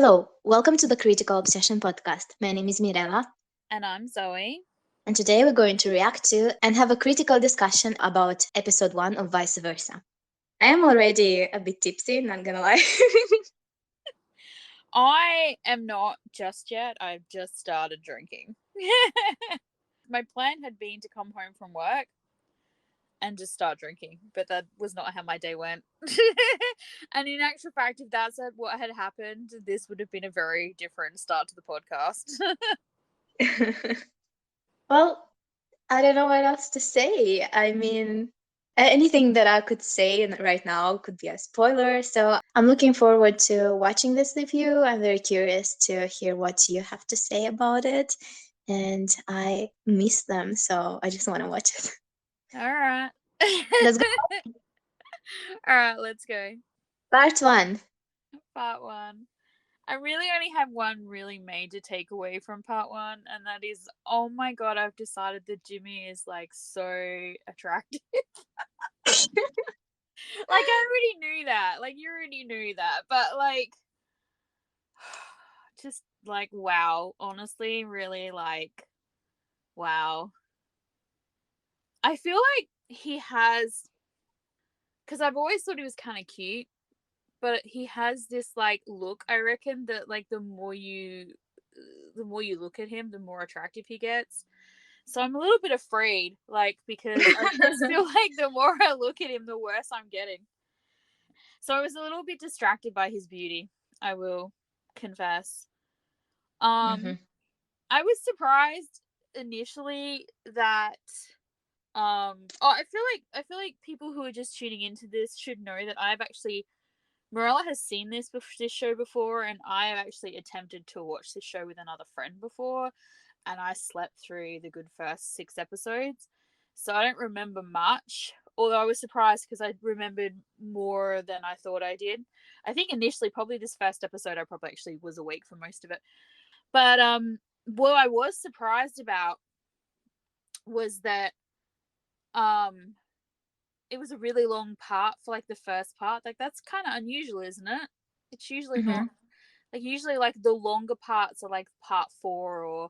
Hello, welcome to the Critical Obsession podcast. My name is Mirella, And I'm Zoe. and today we're going to react to and have a critical discussion about episode 1 of Vice Versa. I am already a bit tipsy, not gonna lie. I am not just yet. I've just started drinking. My plan had been to come home from work and just start drinking, but that was not how my day went. And in actual fact, if that's what had happened, this would have been a very different start to the podcast. Well, I don't know what else to say. I mean, anything that I could say right now could be a spoiler. So I'm looking forward to watching this with you. I'm very curious to hear what you have to say about it. And I miss them, so I just want to watch it. All right. Let's go. All right, let's go. Part 1. Part 1. I really only have one really major takeaway from part 1, and that is, oh my god, I've decided that Jimmy is like so attractive. Like, I already knew that. Like, you already knew that. But, like, just, like, wow. Honestly, really, like, wow. I feel like he has, because I've always thought he was kind of cute, but he has this, like, look, I reckon, that, like, the more you look at him, the more attractive he gets. So I'm a little bit afraid, like, because I just feel like the more I look at him, the worse I'm getting. So I was a little bit distracted by his beauty, I will confess. Mm-hmm. I was surprised initially that I feel like people who are just tuning into this should know that I've actually, Morella has seen this show before, and I have actually attempted to watch this show with another friend before, and I slept through the good first 6 episodes. So I don't remember much, although I was surprised because I remembered more than I thought I did. I think initially, probably this first episode, I probably actually was awake for most of it. But what I was surprised about was that it was a really long part for like the first part. Like, that's kind of unusual, isn't it? It's usually Mm-hmm. not. Like, usually, like, the longer parts are like part 4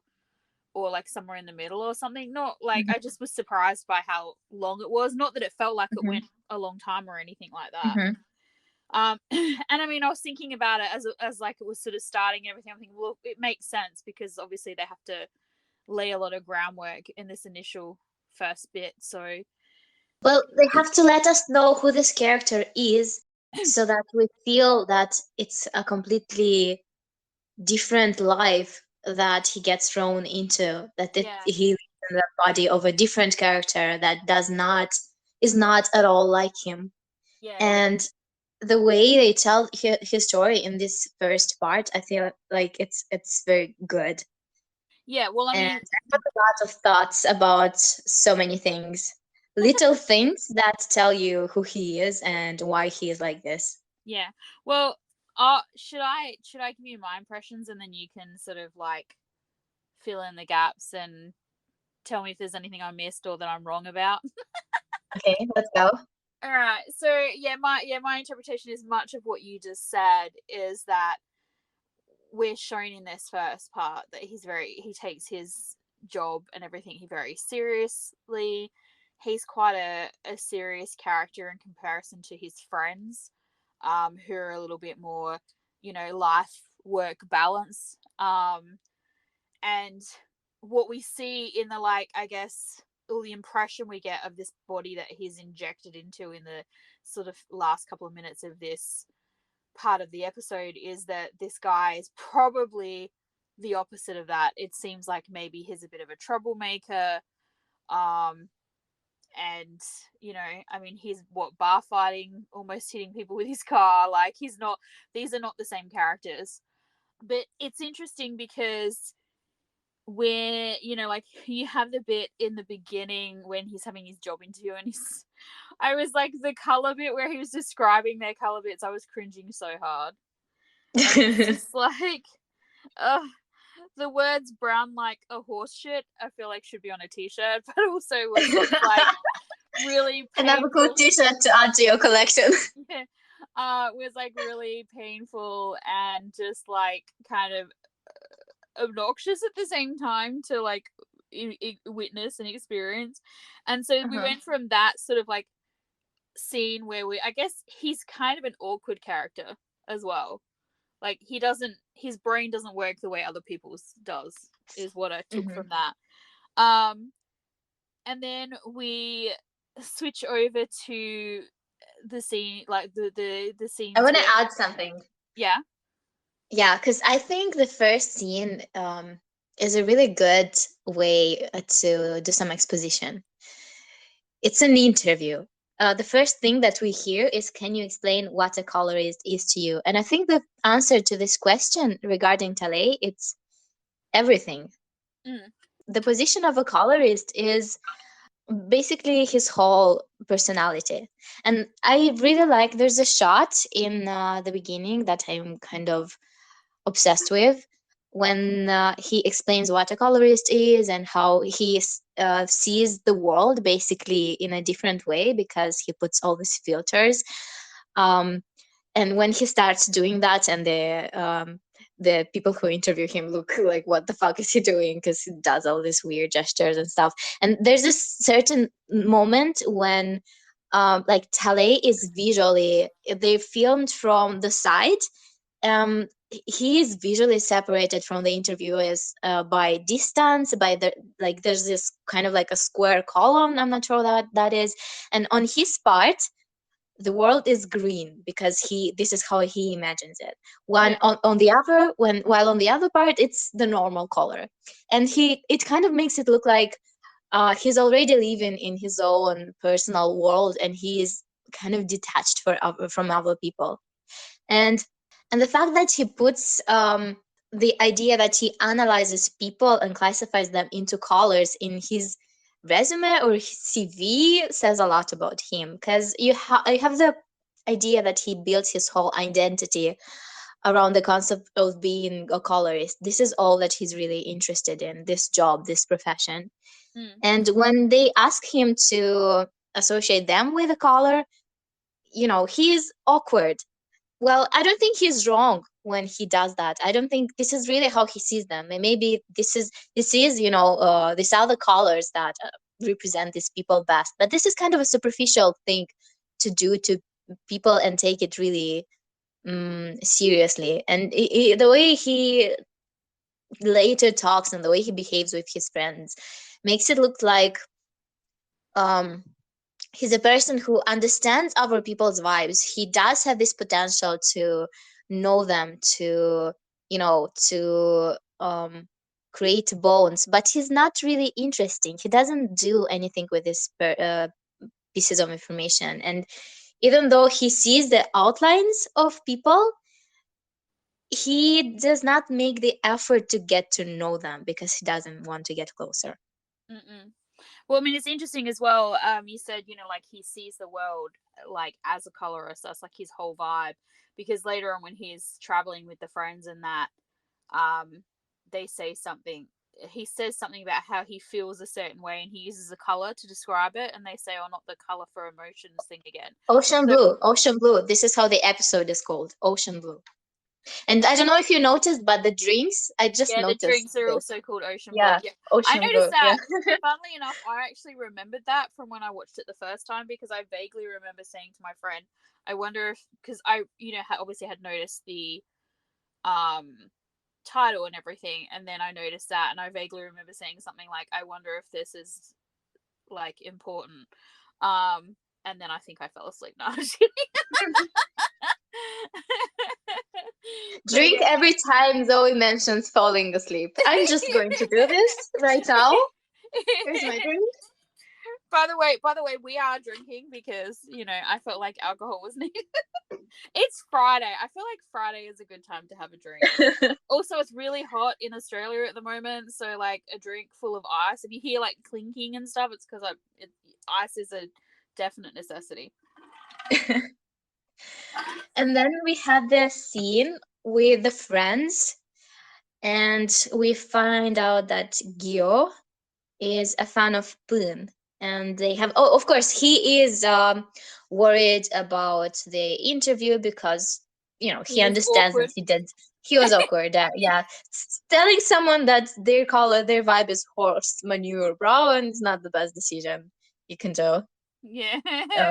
or like somewhere in the middle or something. Not like, I just was surprised by how long it was. Not that it felt like it went a long time or anything like that. And I mean, I was thinking about it as like it was sort of starting and everything. I'm thinking, well, it makes sense because obviously they have to lay a lot of groundwork in this initial first bit. So Well, they have to let us know who this character is so that we feel that it's a completely different life that he gets thrown into, that yeah, he lives in the body of a different character that is not at all like him. yeah, And the way they tell his story in this first part, I feel like it's very good. yeah. Well, I And mean, I put a lot of thoughts about so many things. Little things that tell you who he is and why he is like this. yeah. Well, should I give you my impressions and then you can sort of like fill in the gaps and tell me if there's anything I missed or that I'm wrong about? Okay, let's go. All right. So my interpretation is much of what you just said is that we're shown in this first part that he takes his job and everything he very seriously. He's quite a serious character in comparison to his friends, who are a little bit more, life work balance. And what we see in the, like, I guess, all the impression we get of this body that he's injected into in the sort of last couple of minutes of this part of the episode is that this guy is probably the opposite of that. It seems like maybe he's a bit of a troublemaker. And I mean, he's bar fighting, almost hitting people with his car. Like, these are not the same characters. But it's interesting because where like you have the bit in the beginning when he's having his job interview and I was like, the color bit where he was describing their color bits, I was cringing so hard. I was just like, the words brown like a horse shit, I feel like should be on a t-shirt, but also was like really Another painful. cool t-shirt to add to your collection. Yeah. was like really painful and just like kind of obnoxious at the same time to like witness and experience. And so we Uh-huh. went from that sort of like scene where I guess he's kind of an awkward character as well. Like his brain doesn't work the way other people's does, is what I took Hmm. from that. Um, and then we switch over to the scene, like the I scenes want to where, add something. yeah. Yeah, because I think the first scene is a really good way to do some exposition. It's an interview. The first thing that we hear is, "Can you explain what a colorist is to you?" And I think the answer to this question regarding Talay, it's everything. Mm, The position of a colorist is basically his whole personality. And I really like, there's a shot in the beginning that I'm kind of obsessed with, when he explains what a colorist is and how he sees the world basically in a different way because he puts all these filters. um, and when he starts doing that, and the people who interview him look like, what the fuck is he doing, because he does all these weird gestures and stuff. And there's this certain moment when like Tale is visually, they filmed from the side. um he is visually separated from the interviewers by distance, by the, like, there's this kind of like a square column, I'm not sure that that is. And on his part, the world is green because he, this is how he imagines it. One yeah. on the other, when while on the other part it's the normal color. And he, it kind of makes it look like he's already living in his own personal world, and he is kind of detached from other people. And and the fact that he puts the idea that he analyzes people and classifies them into colors in his resume or his CV says a lot about him, because I have the idea that he built his whole identity around the concept of being a colorist. This is all that he's really interested in, this job, this profession. Mm, And when they ask him to associate them with a color, he's awkward. Well, I don't think he's wrong when he does that. I don't think this is really how he sees them. And maybe this is these are the colors that represent these people best. But this is kind of a superficial thing to do to people and take it really seriously. And the way he later talks and the way he behaves with his friends makes it look like um he's a person who understands other people's vibes. He does have this potential to know them, to create bonds, but he's not really interesting. He doesn't do anything with this pieces of information. And even though he sees the outlines of people, he does not make the effort to get to know them because he doesn't want to get closer. mm-mm. Well, I mean, it's interesting as well. You said, like he sees the world like as a colorist. That's like his whole vibe. Because later on, when he's traveling with the friends and that, um, they say something. He says something about how he feels a certain way, and he uses a color to describe it. And they say, "Oh, not the color for emotions thing again." Ocean So blue, ocean blue. This is how the episode is called, ocean blue. And I don't know if you noticed, but the drinks, I just yeah, the noticed drinks are this. also called Ocean Blue. Yeah, Yeah, I ocean noticed blue. Yeah. that. Funnily enough, I actually remembered that from when I watched it the first time because I vaguely remember saying to my friend, "I wonder if," because I, obviously had noticed the um title and everything, and then I noticed that, and I vaguely remember saying something like, "I wonder if this is like important," and then I think I fell asleep. No, I'm just kidding. But Drink yeah. every time Zoe mentions falling asleep. I'm just going to do this right now. Here's my drink. By the way, we are drinking because I felt like alcohol was needed. It's Friday. I feel like Friday is a good time to have a drink. Also, it's really hot in Australia at the moment, so like a drink full of ice. If you hear like clinking and stuff, it's because ice is a definite necessity. And then we had the scene with the friends, and we find out that Gyo is a fan of Poon. and they have, oh, of course, he is worried about the interview because, He he was understands that awkward. he was awkward. Yeah, telling someone that their color, their vibe is horse manure brown is not the best decision you can do. Yeah.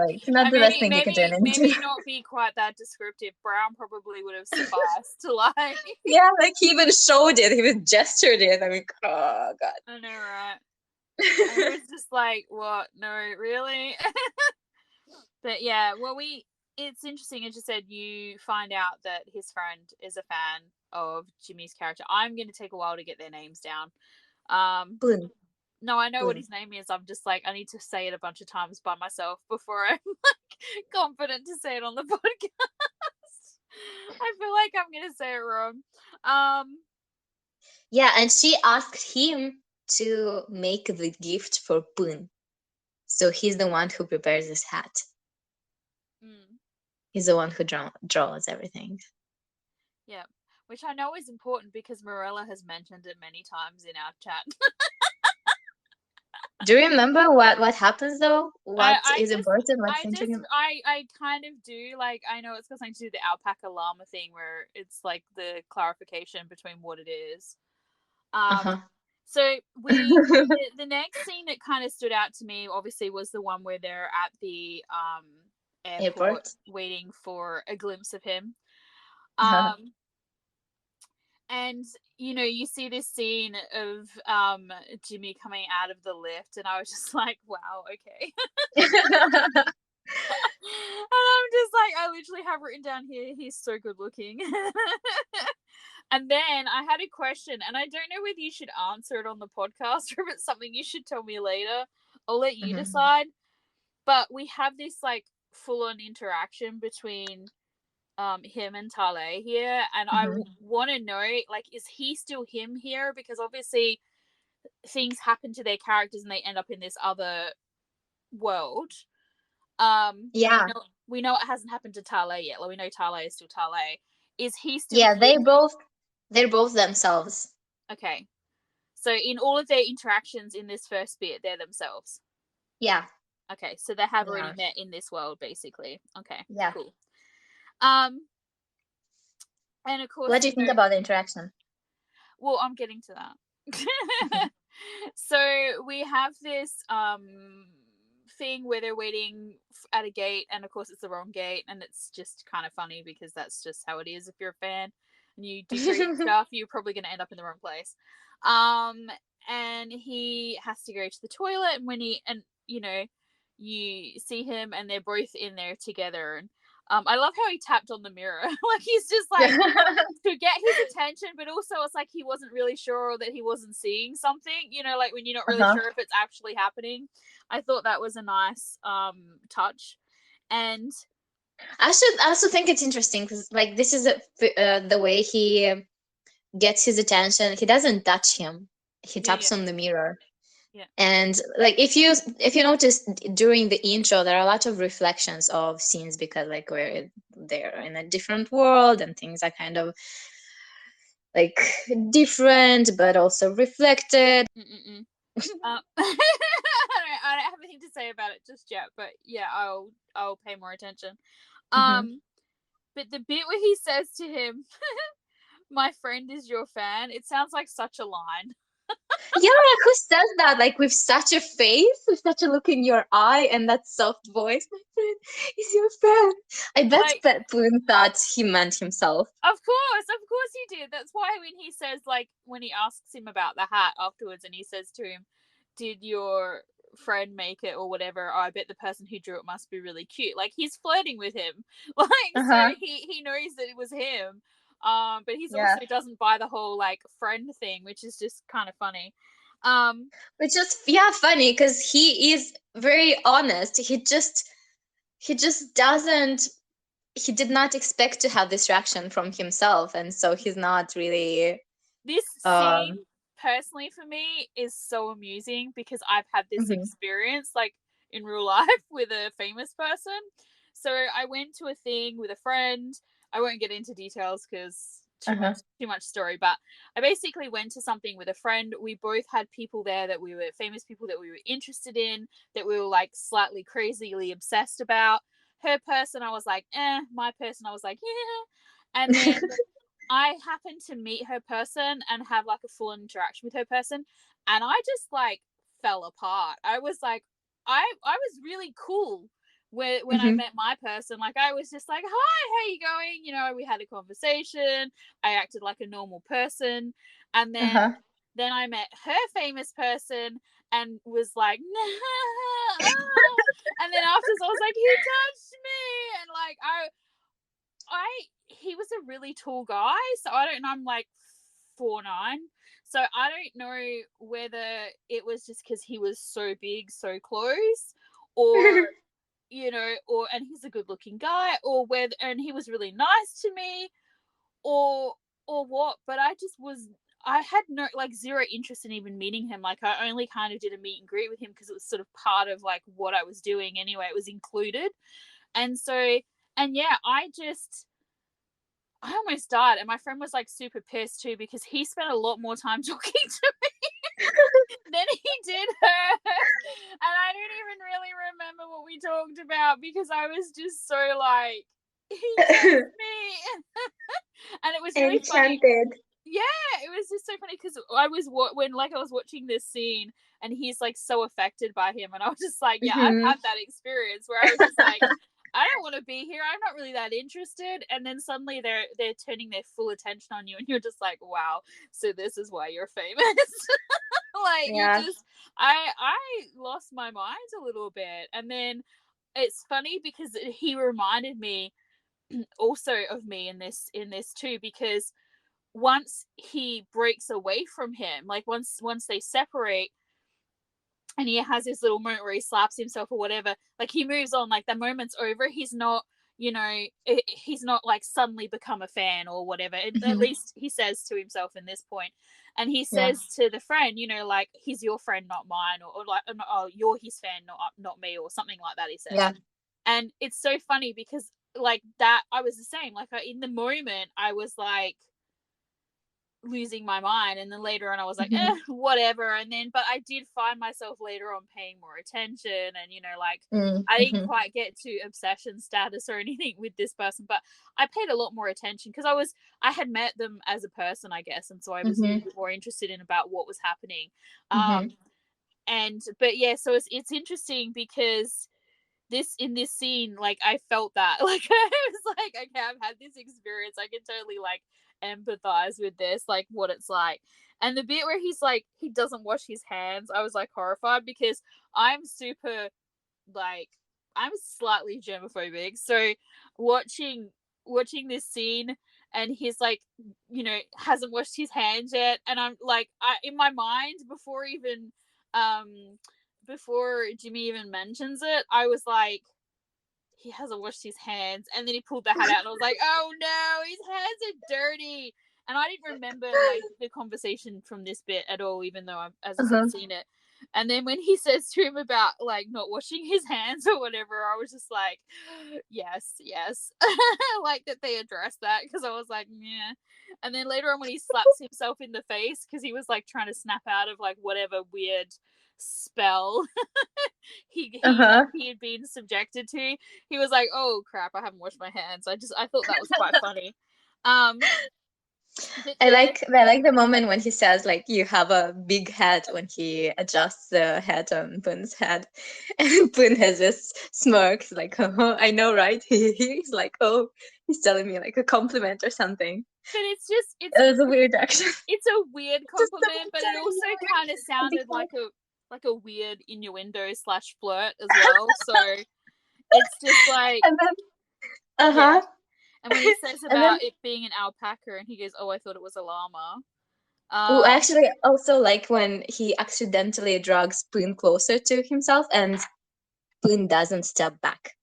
It's not I the best mean, thing you can do in an interview. maybe not be quite that descriptive. Brown probably would have sufficed to like. Yeah, like he even showed it, he even gestured it. I mean, oh god. I know, right? I was just like, what? No, really? But yeah, well, it's interesting, as you said, you find out that his friend is a fan of Jimmy's character. I'm going to take a while to get their names down. Boon, No, I know what boon. his name is. I'm just like, I need to say it a bunch of times by myself before I'm like confident to say it on the podcast. I feel like I'm going to say it wrong. Yeah, and she asked him to make the gift for Boon. So he's the one who prepares this hat. Mm, He's the one who draws everything. yeah, which I know is important because Morella has mentioned it many times in our chat. Do you remember what happens though? What I is just important? What's I just interesting? I kind of do, like, I know it's got something to do with the alpaca llama thing where it's like the clarification between what it is. Um Uh-huh. so the next scene that kind of stood out to me obviously was the one where they're at the airport Airport. waiting for a glimpse of him. Um and you see this scene of Jimmy coming out of the lift, and I was just like, wow, okay. And I'm just like, I literally have written down here, he's so good looking. And then I had a question, and I don't know whether you should answer it on the podcast or if it's something you should tell me later. I'll let you Mhm, decide. But we have this like full on interaction between him and Tale here, and I mhm. want to know, like, is he still him here? Because obviously things happen to their characters and they end up in this other world. And Yeah, we know it hasn't happened to Tale yet. Like, we know Tale is still Tale. Is he still yeah. him? They're both themselves. Okay. So in all of their interactions in this first bit, they're themselves. Yeah, Okay, so they have they already are. met in this world, basically. Okay, Yeah. cool. Um, and of course, What do you think about the interaction? well, I'm getting to Mhm, that. So we have this thing where they're waiting at a gate, and of course it's the wrong gate, and it's just kind of funny because that's just how it is. If you're a fan and you do crazy stuff, you're probably going to end up in the wrong place. Um, and he has to go to the toilet, and you see him, and they're both in there together, and I love how he tapped on the mirror. Like, he's just like, to get his attention, but also it's like he wasn't really sure that he wasn't seeing something, like when you're not really Uh-huh. sure if it's actually happening. I thought that was a nice touch. And I also think it's interesting because, like, this is the way he gets his attention. He doesn't touch him. He yeah, yeah, taps on the mirror. yeah. And like, if you notice during the intro, there are a lot of reflections of scenes because, like, they're in a different world and things are kind of like different but also reflected. Mm-mm-mm. I don't have anything to say about it just yet, but yeah, I'll pay more attention. Hmm. um but the bit where he says to him, my friend is your fan, it sounds like such a line. Yeah, who says that? Like, with such a face, with such a look in your eye, and that soft voice. My friend is your friend. I bet Like, that Boone thought he meant himself. of course he did. That's why when he says, like, when he asks him about the hat afterwards, and he says to him, did your friend make it or whatever? Oh, I bet the person who drew it must be really cute. Like, he's flirting with him. Like, Uh so huh. he knows that it was him. But he's Yeah. also doesn't buy the whole like friend thing, which is just kind of funny. Um, Which is, yeah, funny because he is very honest. He just doesn't he did not expect to have this reaction from himself, and so he's not really this scene um personally for me is so amusing because I've had this mhm. experience like in real life with a famous person. So I went to a thing with a friend. I won't get into details because Uh-huh. too much story, but I basically went to something with a friend. We both had people there that we were famous people that we were interested in, that we were like slightly crazily obsessed about. Her person, I was like, my person, I was like, yeah. And then I happened to meet her person and have like a full interaction with her person, and I just like fell apart. I was like, I was really cool when I Mm-hmm. met my person. Like I was just like, hi, how you going? You know, we had a conversation. I acted like a normal person, and Uh-huh. then I met her famous person and was like, nah, and then afterwards I was like, he touched me, and like I he was a really tall guy, so I don't know. I'm like 4'9", so I don't know whether it was just because he was so big, so close, or and he's a good looking guy, or whether and he was really nice to me, or what. But I just was. I had no like zero interest in even meeting him. Like I only kind of did a meet and greet with him because it was sort of part of like what I was doing anyway. It was included, and so and yeah, I almost died, and my friend was like super pissed too because he spent a lot more time talking to me than he did her, and I don't even really remember what we talked about because I was just so like, he touched me, and it was really funny. Enchanted. Yeah, it was just so funny because I was when like I was watching this scene and he's like so affected by him, and I was just like, yeah, I've Mm-hmm. had that experience where I was just like, I don't want to be here. I'm not really that interested. And then suddenly they're turning their full attention on you, and you're just like, wow. So this is why you're famous. Like you Yeah. just, I lost my mind a little bit, and then it's funny because he reminded me also of me in this too because once he breaks away from him, like once they separate, and he has this little moment where he slaps himself or whatever, like he moves on, like the moment's over. He's not, he's not like suddenly become a fan or whatever. At Mm-hmm. least he says to himself in this point, and he Yeah. says to the friend, like he's your friend, not mine, or like, oh, you're his fan, not me, or something like that. He says, Yeah. and it's so funny because like that, I was the same. Like in the moment, I was like losing my mind, and then later on I was like, Mm-hmm. whatever. And then but I did find myself later on paying more attention, and like I didn't Mm-hmm. quite get to obsession status or anything with this person, but I paid a lot more attention because I had met them as a person, I guess, and so I was a little Mm-hmm. bit more interested in about what was happening. Mm-hmm. And but yeah, so it's interesting because in this scene, like I felt that, like I was like, okay, I've had this experience, I can totally like empathize with this, like what it's like. And the bit where he's like, he doesn't wash his hands, I was like horrified because I'm super like, I'm slightly germophobic, so watching this scene, and he's like, hasn't washed his hands yet, and I'm like, in my mind, um before Jimmy even mentions it, I was like, he hasn't washed his hands. And then he pulled the hat out, and I was like, oh no, his hands are dirty. And I didn't remember like the conversation from this bit at all, even though I've, as I said, Uh-huh. seen it. And then when he says to him about like not washing his hands or whatever, I was just like, yes, yes. Like that they addressed that, because I was like, yeah. And then later on when he slaps himself in the face because he was like trying to snap out of like whatever weird spell Uh-huh. he had been subjected to, he was like, oh crap, I haven't washed my hands. I thought that was quite funny. um but then I like the moment when he says like you have a big head when he adjusts the head on Poon's head, and Poon has this smirk. He's like, oh, I know, right? He's like, oh, he's telling me like a compliment or something. but it's just It was a weird action. it's a weird Just compliment, someone but it telling also you kind of a big sounded head. like a weird innuendo slash flirt as well. So it's just like, And then yeah. uh-huh. And when he says And then about it being an alpaca, and he goes, oh, I thought it was a llama. oh, um actually also like when he accidentally drags Poon closer to himself and Poon doesn't step back.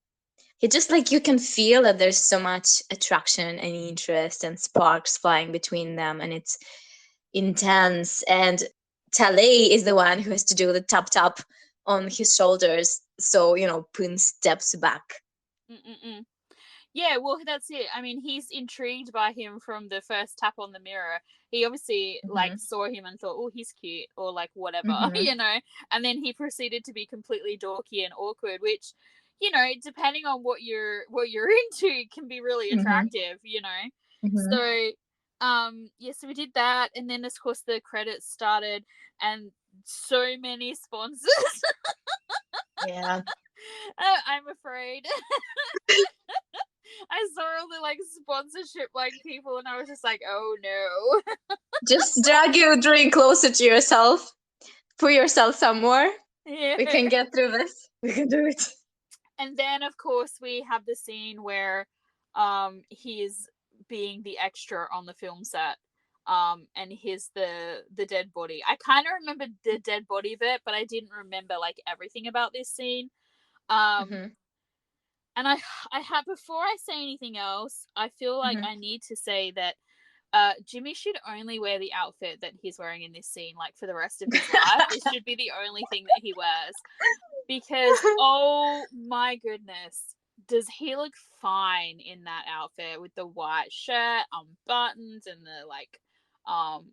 He just like you can feel that there's so much attraction and interest and sparks flying between them, and it's intense. And Talay is the one who has to do the tap on his shoulders, so Poon steps back. mm-mm-mm. Yeah, well, that's it. I mean, he's intrigued by him from the first tap on the mirror. He obviously like Mhm. saw him and thought, "Oh, he's cute," or like whatever, Mhm. And then he proceeded to be completely dorky and awkward, which, depending on what you're into, can be really Mhm. attractive. Mhm. So, yeah, so we did that, and then of course the credits started, and so many sponsors. Yeah. I'm afraid. I saw all the like sponsorship like people, and I was just like, oh no. Just drag your drink closer to yourself. Put yourself somewhere. Yeah. We can get through this. We can do it. And then of course we have the scene where he's being the extra on the film set. And here's the dead body. I kind of remember the dead body bit, but I didn't remember like everything about this scene. Um Mhm. and I have, before I say anything else, I feel like Mhm. I need to say that Jimmy should only wear the outfit that he's wearing in this scene, like for the rest of his life. This should be the only thing that he wears, because oh my goodness, does he look fine in that outfit with the white shirt, buttons, and the like,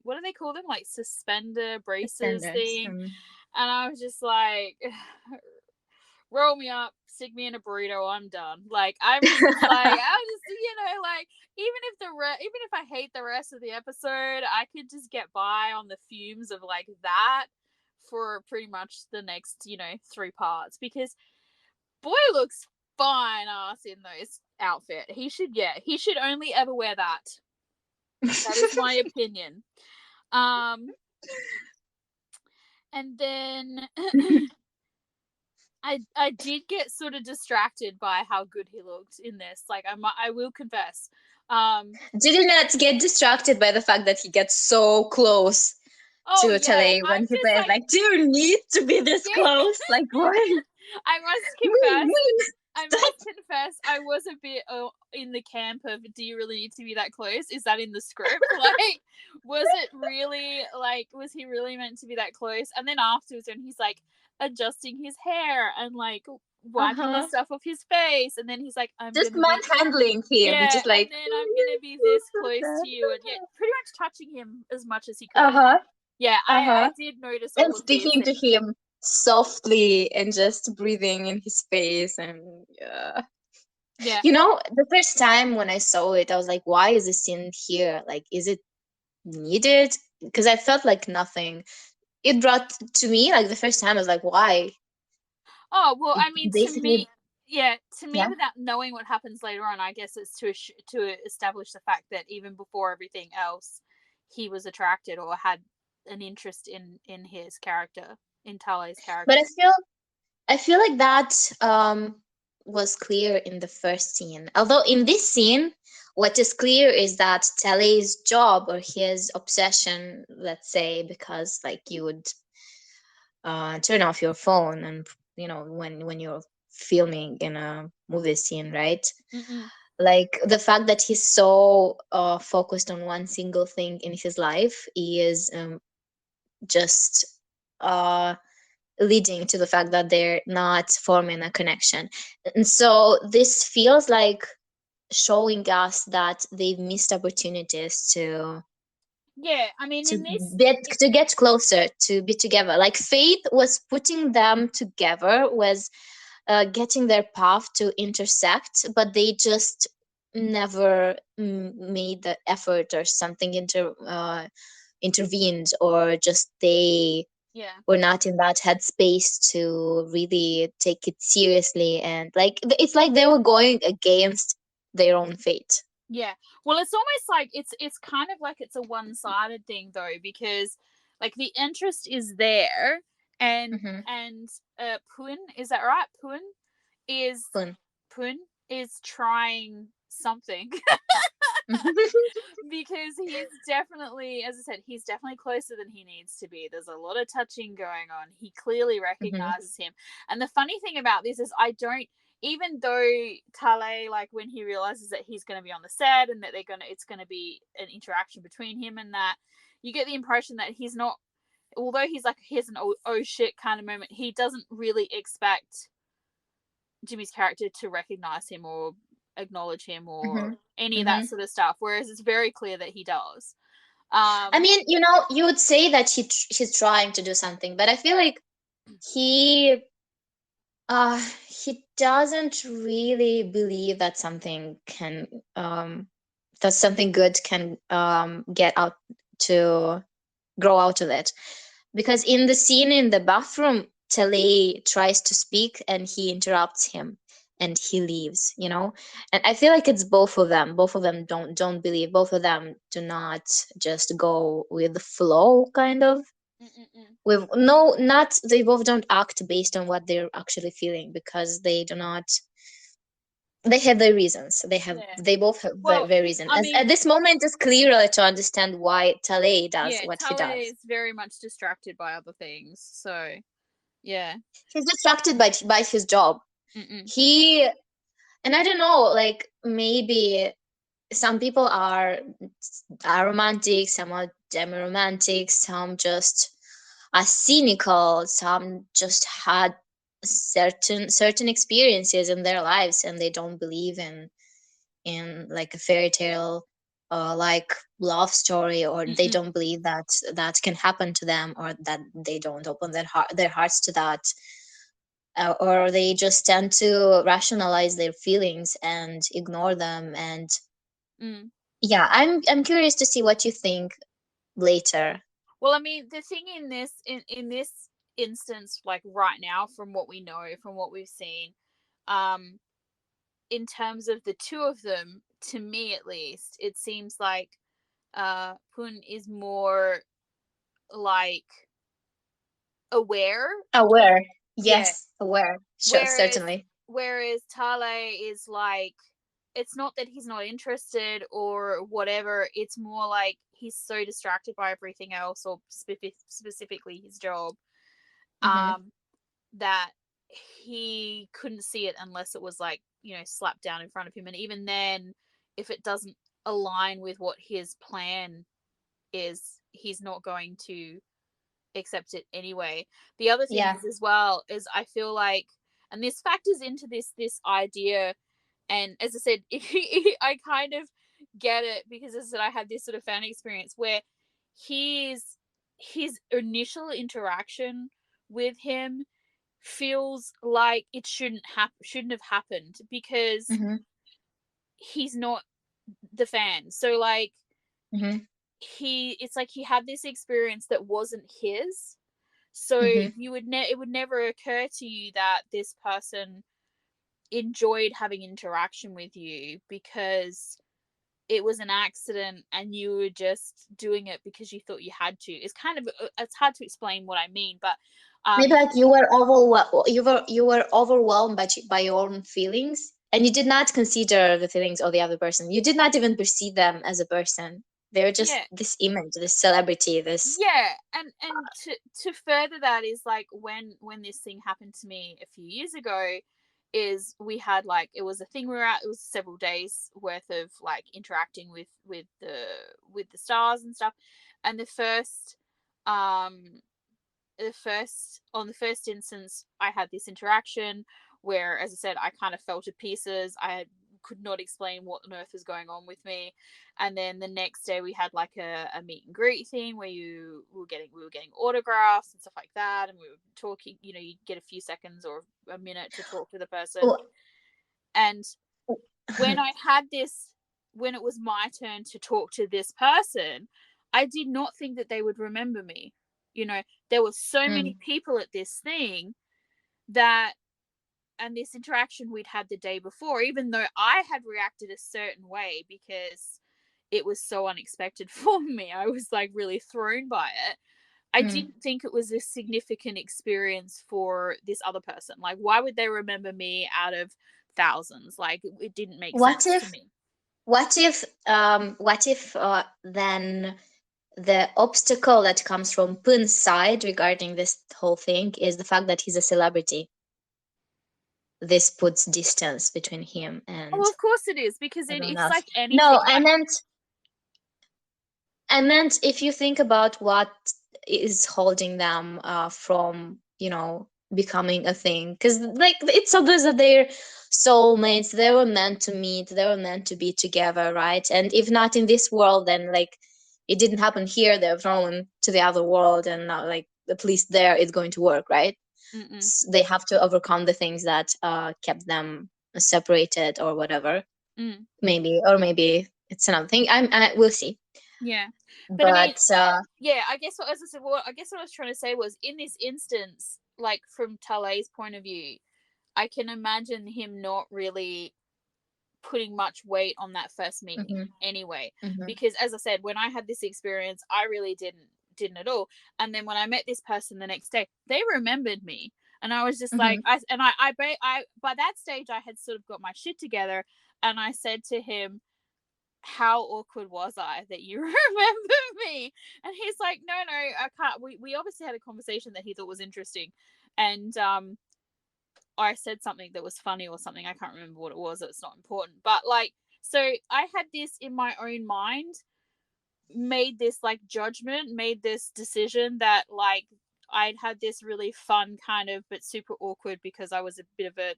what do they call them? Like suspender braces Standards. thing. And I was just like, roll me up, stick me in a burrito, I'm done. Like I was just like, I was just, like, even if I hate the rest of the episode, I could just get by on the fumes of like that for pretty much the next, 3 parts, because boy looks fine ass in those outfit. He should only ever wear that. That is my opinion. Um and then I did get sort of distracted by how good he looked in this. Like I will confess. Did you not get distracted by the fact that he gets so close Oh to yeah, Tele I'm when he just plays? like, Like, do you need to be this yeah. close? Like, why? I must Move, confess. move. I Stop. must confess, I was a bit in the camp of, do you really need to be that close? Is that in the script? Like, was it really, like, was he really meant to be that close? And then afterwards, when he's like adjusting his hair and like Uh wiping the huh. stuff off his face, and then he's like, I'm Just gonna be, manhandling him, yeah, just and like. then I'm gonna be this close to you, and yet pretty much touching him as much as he Uh could. huh. Yeah, Uh I huh. did notice And all of this, speaking to and him softly and just breathing in his face and yeah. yeah. You know, the first time when I saw it, I was like, why is this scene here? Like, is it needed? Because I felt like nothing. It brought to me, like, the first time, I was like, why? Oh, well, It I mean, to basically, me, yeah, to me, yeah. without knowing what happens later on, I guess it's to establish the fact that even before everything else, he was attracted or had an interest in his character, in Tale's But character. I feel like that was clear in the first scene. Although in this scene, what is clear is that Tele's job or his obsession, let's say, because like you would turn off your phone and when you're filming in a movie scene, right? Mm-mm. Like the fact that he's so focused on one single thing in his life is just uh leading to the fact that they're not forming a connection. And so this feels like showing us that they've missed opportunities Yeah, I mean, to in this, get closer, to be together. Like Faith was putting them together, was getting their path to intersect, but they just never made the effort or something intervened, or just they yeah, were not in that headspace to really take it seriously, and like it's like they were going against their own fate. yeah. Well, it's almost like it's kind of like it's a one-sided thing though, because like the interest is there, and Mm-hmm. and Pun, is that right? Is Fun. Pun is trying something. Because he's definitely, as I said, he's definitely closer than he needs to be. There's a lot of touching going on. He clearly Mm-hmm. recognizes him. And the funny thing about this is, I don't, even though Tale, like when he realizes that he's going to be on the set and that it's going to be an interaction between him and that, you get the impression that he's not, although he's like, here's an oh shit kind of moment, he doesn't really expect Jimmy's character to recognize him or acknowledge him or Mhm. any of that Mhm. sort of stuff. Whereas it's very clear that he does. I Um, mean, you would say that he's trying to do something, but I feel like he he doesn't really believe that something good can get out to grow out of it. Because in the scene in the bathroom, Tele tries to speak and he interrupts him and he leaves. And I feel like it's both of them. Both of them don't believe. Both of them do not just go with the flow, kind of. mm-mm-mm. With no, not they both don't act based on what they're actually feeling because they do not. They have their reasons. Yeah. They both have Well, their reason. I As at mean, this moment, it's clearer to understand why Tale does yeah, what he Tale does. is very much distracted by other things. So, yeah. He's distracted by his job. Mm-mm. He and I don't know, like maybe some people are romantic, some are demi-romantic, some just are cynical, some just had certain experiences in their lives and they don't believe in like a fairy tale like love story, or they Mm-mm. don't believe that that can happen to them, or that they don't open their hearts to that, or they just tend to rationalize their feelings and ignore them. And Mm. yeah, I'm curious to see what you think later. Well, I mean, the thing in this instance, like right now, from what we know, from what we've seen, um, in terms of the two of them, to me at least, it seems like Pun is more like aware of, Aware. yeah, Yes, aware. Sure, whereas certainly. Tale is like, it's not that he's not interested or whatever, it's more like he's so distracted by everything else, or specifically his job, Mm-hmm. um that he couldn't see it unless it was like, slapped down in front of him, and even then, if it doesn't align with what his plan is, he's not going to accept it anyway. The other thing Yeah. is, as well, is I feel like, and this factors into this idea, and as I said, I kind of get it, because as I said, I had this sort of fan experience where his initial interaction with him feels like it shouldn't have happened, because Mm-hmm. he's not the fan. So like, Mm-hmm. it's like he had this experience that wasn't his. So Mm-hmm. it would never occur to you that this person enjoyed having interaction with you, because it was an accident and you were just doing it because you thought you had to. It's kind of, it's hard to explain what I mean, but Maybe like you were overwhelmed by your own feelings, and you did not consider the feelings of the other person. You did not even perceive them as a person. They're just yeah, this image, this celebrity, this. yeah, and to further that is like, when this thing happened to me a few years ago, is we had like, it was a thing we were at, it was several days worth of like interacting with the stars and stuff, and um the first instance, I had this interaction where, as I said, I kind of fell to pieces. Could not explain what on earth was going on with me. And then the next day we had like a meet and greet thing where we were getting autographs and stuff like that, and we were talking, you get a few seconds or a minute to talk to the person. Oh, And when I had this when it was my turn to talk to this person, I did not think that they would remember me. There were so many mm, people at this thing, that and this interaction we'd had the day before, even though I had reacted a certain way because it was so unexpected for me. I was like really thrown by it. I mm. didn't think it was a significant experience for this other person. Like, why would they remember me out of thousands? Like, it didn't make What sense to if? me. What if then the obstacle that comes from Pun's side regarding this whole thing is the fact that he's a celebrity? This puts distance between him and Oh, of course it is, because everyone it's else. like anything. No, I meant if you think about what is holding them from becoming a thing, because like it's obvious that they're soulmates. They were meant to meet. They were meant to be together, right? And if not in this world, then like it didn't happen here. They're thrown to the other world, and now like at least there it's going to work, right? Mm-mm. They have to overcome the things that kept them separated or whatever. Mm. Maybe, or maybe it's another thing. We'll see. Yeah, but I mean, But yeah, I guess what, as I said, I guess what I was trying to say was, in this instance, like from Talei's point of view, I can imagine him not really putting much weight on that first meeting mhm, anyway, mhm, because as I said, when I had this experience, I really didn't at all. And then when I met this person the next day, they remembered me, and I was just like, mhm, I by that stage I had sort of got my shit together, and I said to him, how awkward was I that you remember me? And he's like, no, I can't. We obviously had a conversation that he thought was interesting, and I said something that was funny or something. I can't remember what it was. It's not important. But like, so I had this in my own mind, made this like judgment, made this decision that like I'd had this really fun kind of, but super awkward, because I was a bit of a,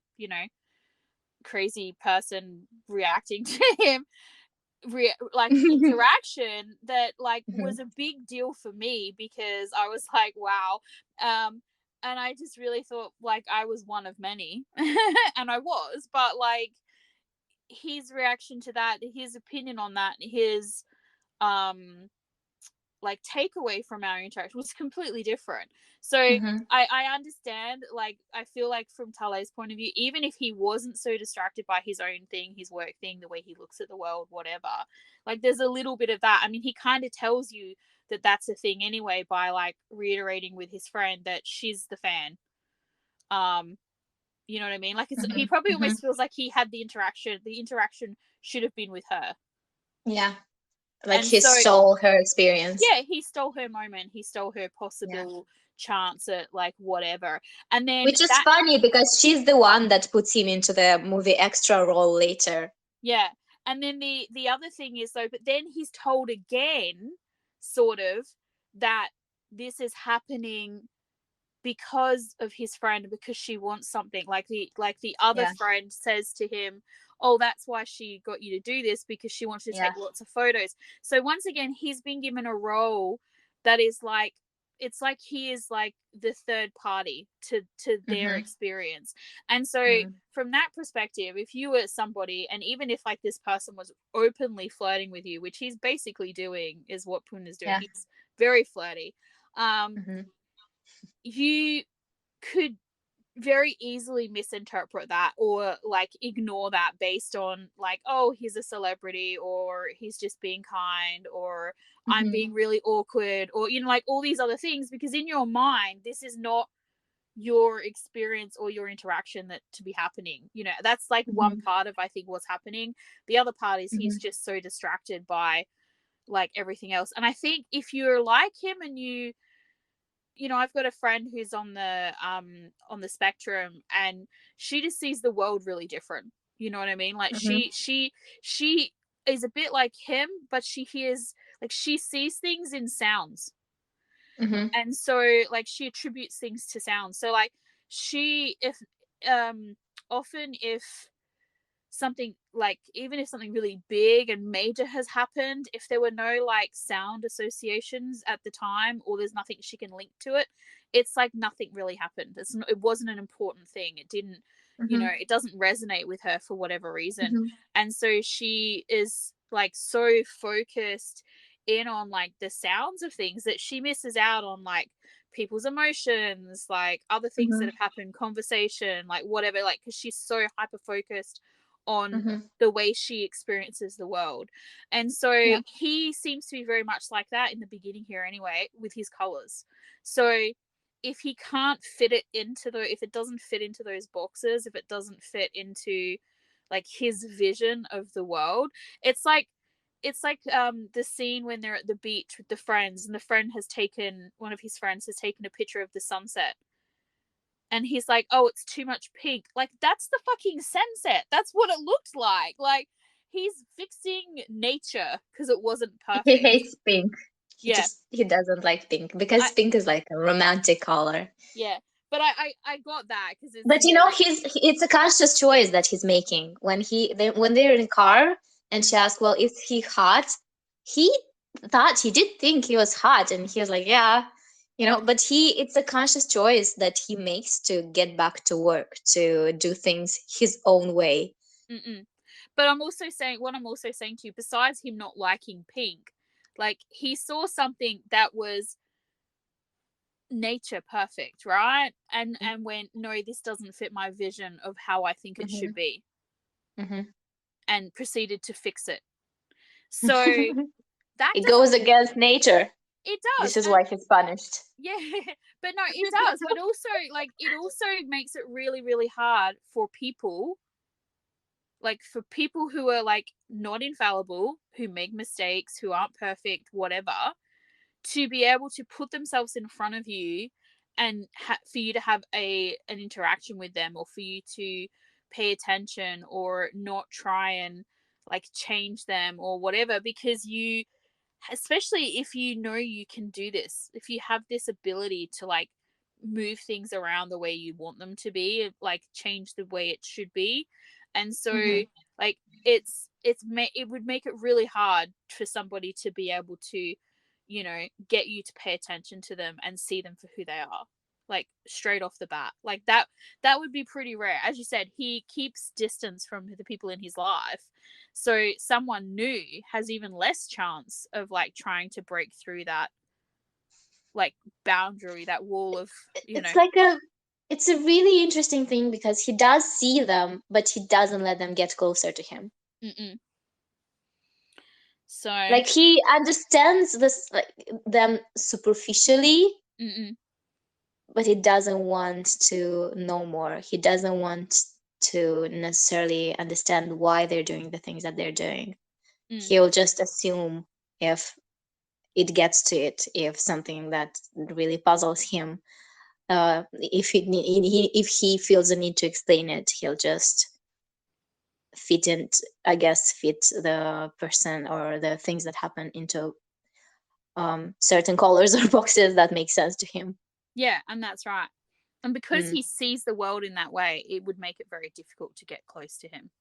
crazy person reacting to him, like interaction that like mhm, was a big deal for me, because I was like, wow. And I just really thought like I was one of many, and I was, but like his reaction to that, his opinion on that, his um like takeaway from our interaction was completely different. So mhm, I understand, like I feel like from Tale's point of view, even if he wasn't so distracted by his own thing, his work thing, the way he looks at the world, whatever, like there's a little bit of that. I mean, he kind of tells you that that's a thing anyway, by like reiterating with his friend that she's the fan. um you know what I mean? Like, it's, he mhm, probably mhm. almost feels like he had the interaction should have been with her. Yeah, like And he so stole her experience. yeah, he stole her moment. He stole her Yeah. possible chance at like whatever. And then Which is that, funny because she's the one that puts him into the movie extra role later. yeah. And then the other thing is though, but then he's told again, sort of, that this is happening because of his friend, because she wants something. Like the other Yeah, friend says to him, oh, that's why she got you to do this, because she wants to take yeah. lots of photos. So once again, he's been given a role that is like, it's like he is like the third party to their Mhm, experience. And so mhm, from that perspective, if you were somebody, and even if like this person was openly flirting with you, which he's basically doing, is what Pun is doing, yeah. he's very flirty. Mhm, You could very easily misinterpret that, or like ignore that based on like, oh, he's a celebrity, or he's just being kind, or I'm mhm, being really awkward, or like all these other things, because in your mind this is not your experience or your interaction that to be happening. That's like one mhm, part of, I think, what's happening. The other part is he's mhm, just so distracted by like everything else. And I think if you're like him, and I've got a friend who's on the spectrum, and she just sees the world really different. You know what I mean? Like mhm, she is a bit like him, but she hears, like, she sees things in sounds. mhm, And so like she attributes things to sounds. So like she if often if something, like, even if something really big and major has happened, if there were no like sound associations at the time, or there's nothing she can link to it, it's like nothing really happened. It wasn't an important thing. It didn't, mhm, it doesn't resonate with her for whatever reason. mhm. And so she is like so focused in on like the sounds of things, that she misses out on like people's emotions, like other things that Mhm, have happened, conversation, like whatever, like, because she's so hyper focused on mhm. the way she experiences the world. And so Yeah. he seems to be very much like that in the beginning here anyway, with his colors. So if he can't fit it into if it doesn't fit into those boxes, if it doesn't fit into like his vision of the world, it's like the scene when they're at the beach with the friends, and one of his friends has taken a picture of the sunset, and he's like, oh, it's too much pink. Like, that's the fucking sunset. That's what it looked like. Like, he's fixing nature because it wasn't He perfect. hates pink. Yeah. He doesn't like pink I because pink is like a romantic color. Yeah. But I got that because it's, But like, it's a conscious choice that he's making when when they're in the car and she mm, asked, "Well, is he hot?" He thought he did think he was hot, and he was like, "Yeah." But it's a conscious choice that he makes to get back to work, to do things his own way. mm-mm. But what I'm also saying to you, besides him not liking pink, like, he saw something that was nature perfect, right? And went, no, this doesn't fit my vision of how I think it Hmm. should be, Hmm. and proceeded to fix it. So that It doesn't, goes against nature. it This does. is And why he's punished. yeah, but no, it does. But also, like, it also makes it really, really hard for people, like, for people who are, like, not infallible, who make mistakes, who aren't perfect, whatever, to be able to put themselves in front of you, and for you to have an interaction with them, or for you to pay attention, or not try and, like, change them or whatever, because you, especially if you know you can do this, if you have this ability to, like, move things around the way you want them to be, like, change the way it should be. And so, Hmm. like, it would make it really hard for somebody to be able to, get you to pay attention to them and see them for who they are, like, straight off the bat. Like, that would be pretty rare. As you said, he keeps distance from the people in his life, so someone new has even less chance of, like, trying to break through that, like, boundary, that wall of, It's like it's a really interesting thing because he does see them, but he doesn't let them get closer to him. mm-mm. So, Like he understands this, like, them superficially, mm-mm, but he doesn't want to know more. He doesn't want to necessarily understand why they're doing the things that they're doing. mm, He'll just assume if it gets to it, if something that really puzzles him, if he feels the need to explain it, he'll just fit in, I guess, fit the person or the things that happen into certain colors or boxes that make sense to him. yeah, and that's right. And because Mm. he sees the world in that way, it would make it very difficult to get close to him.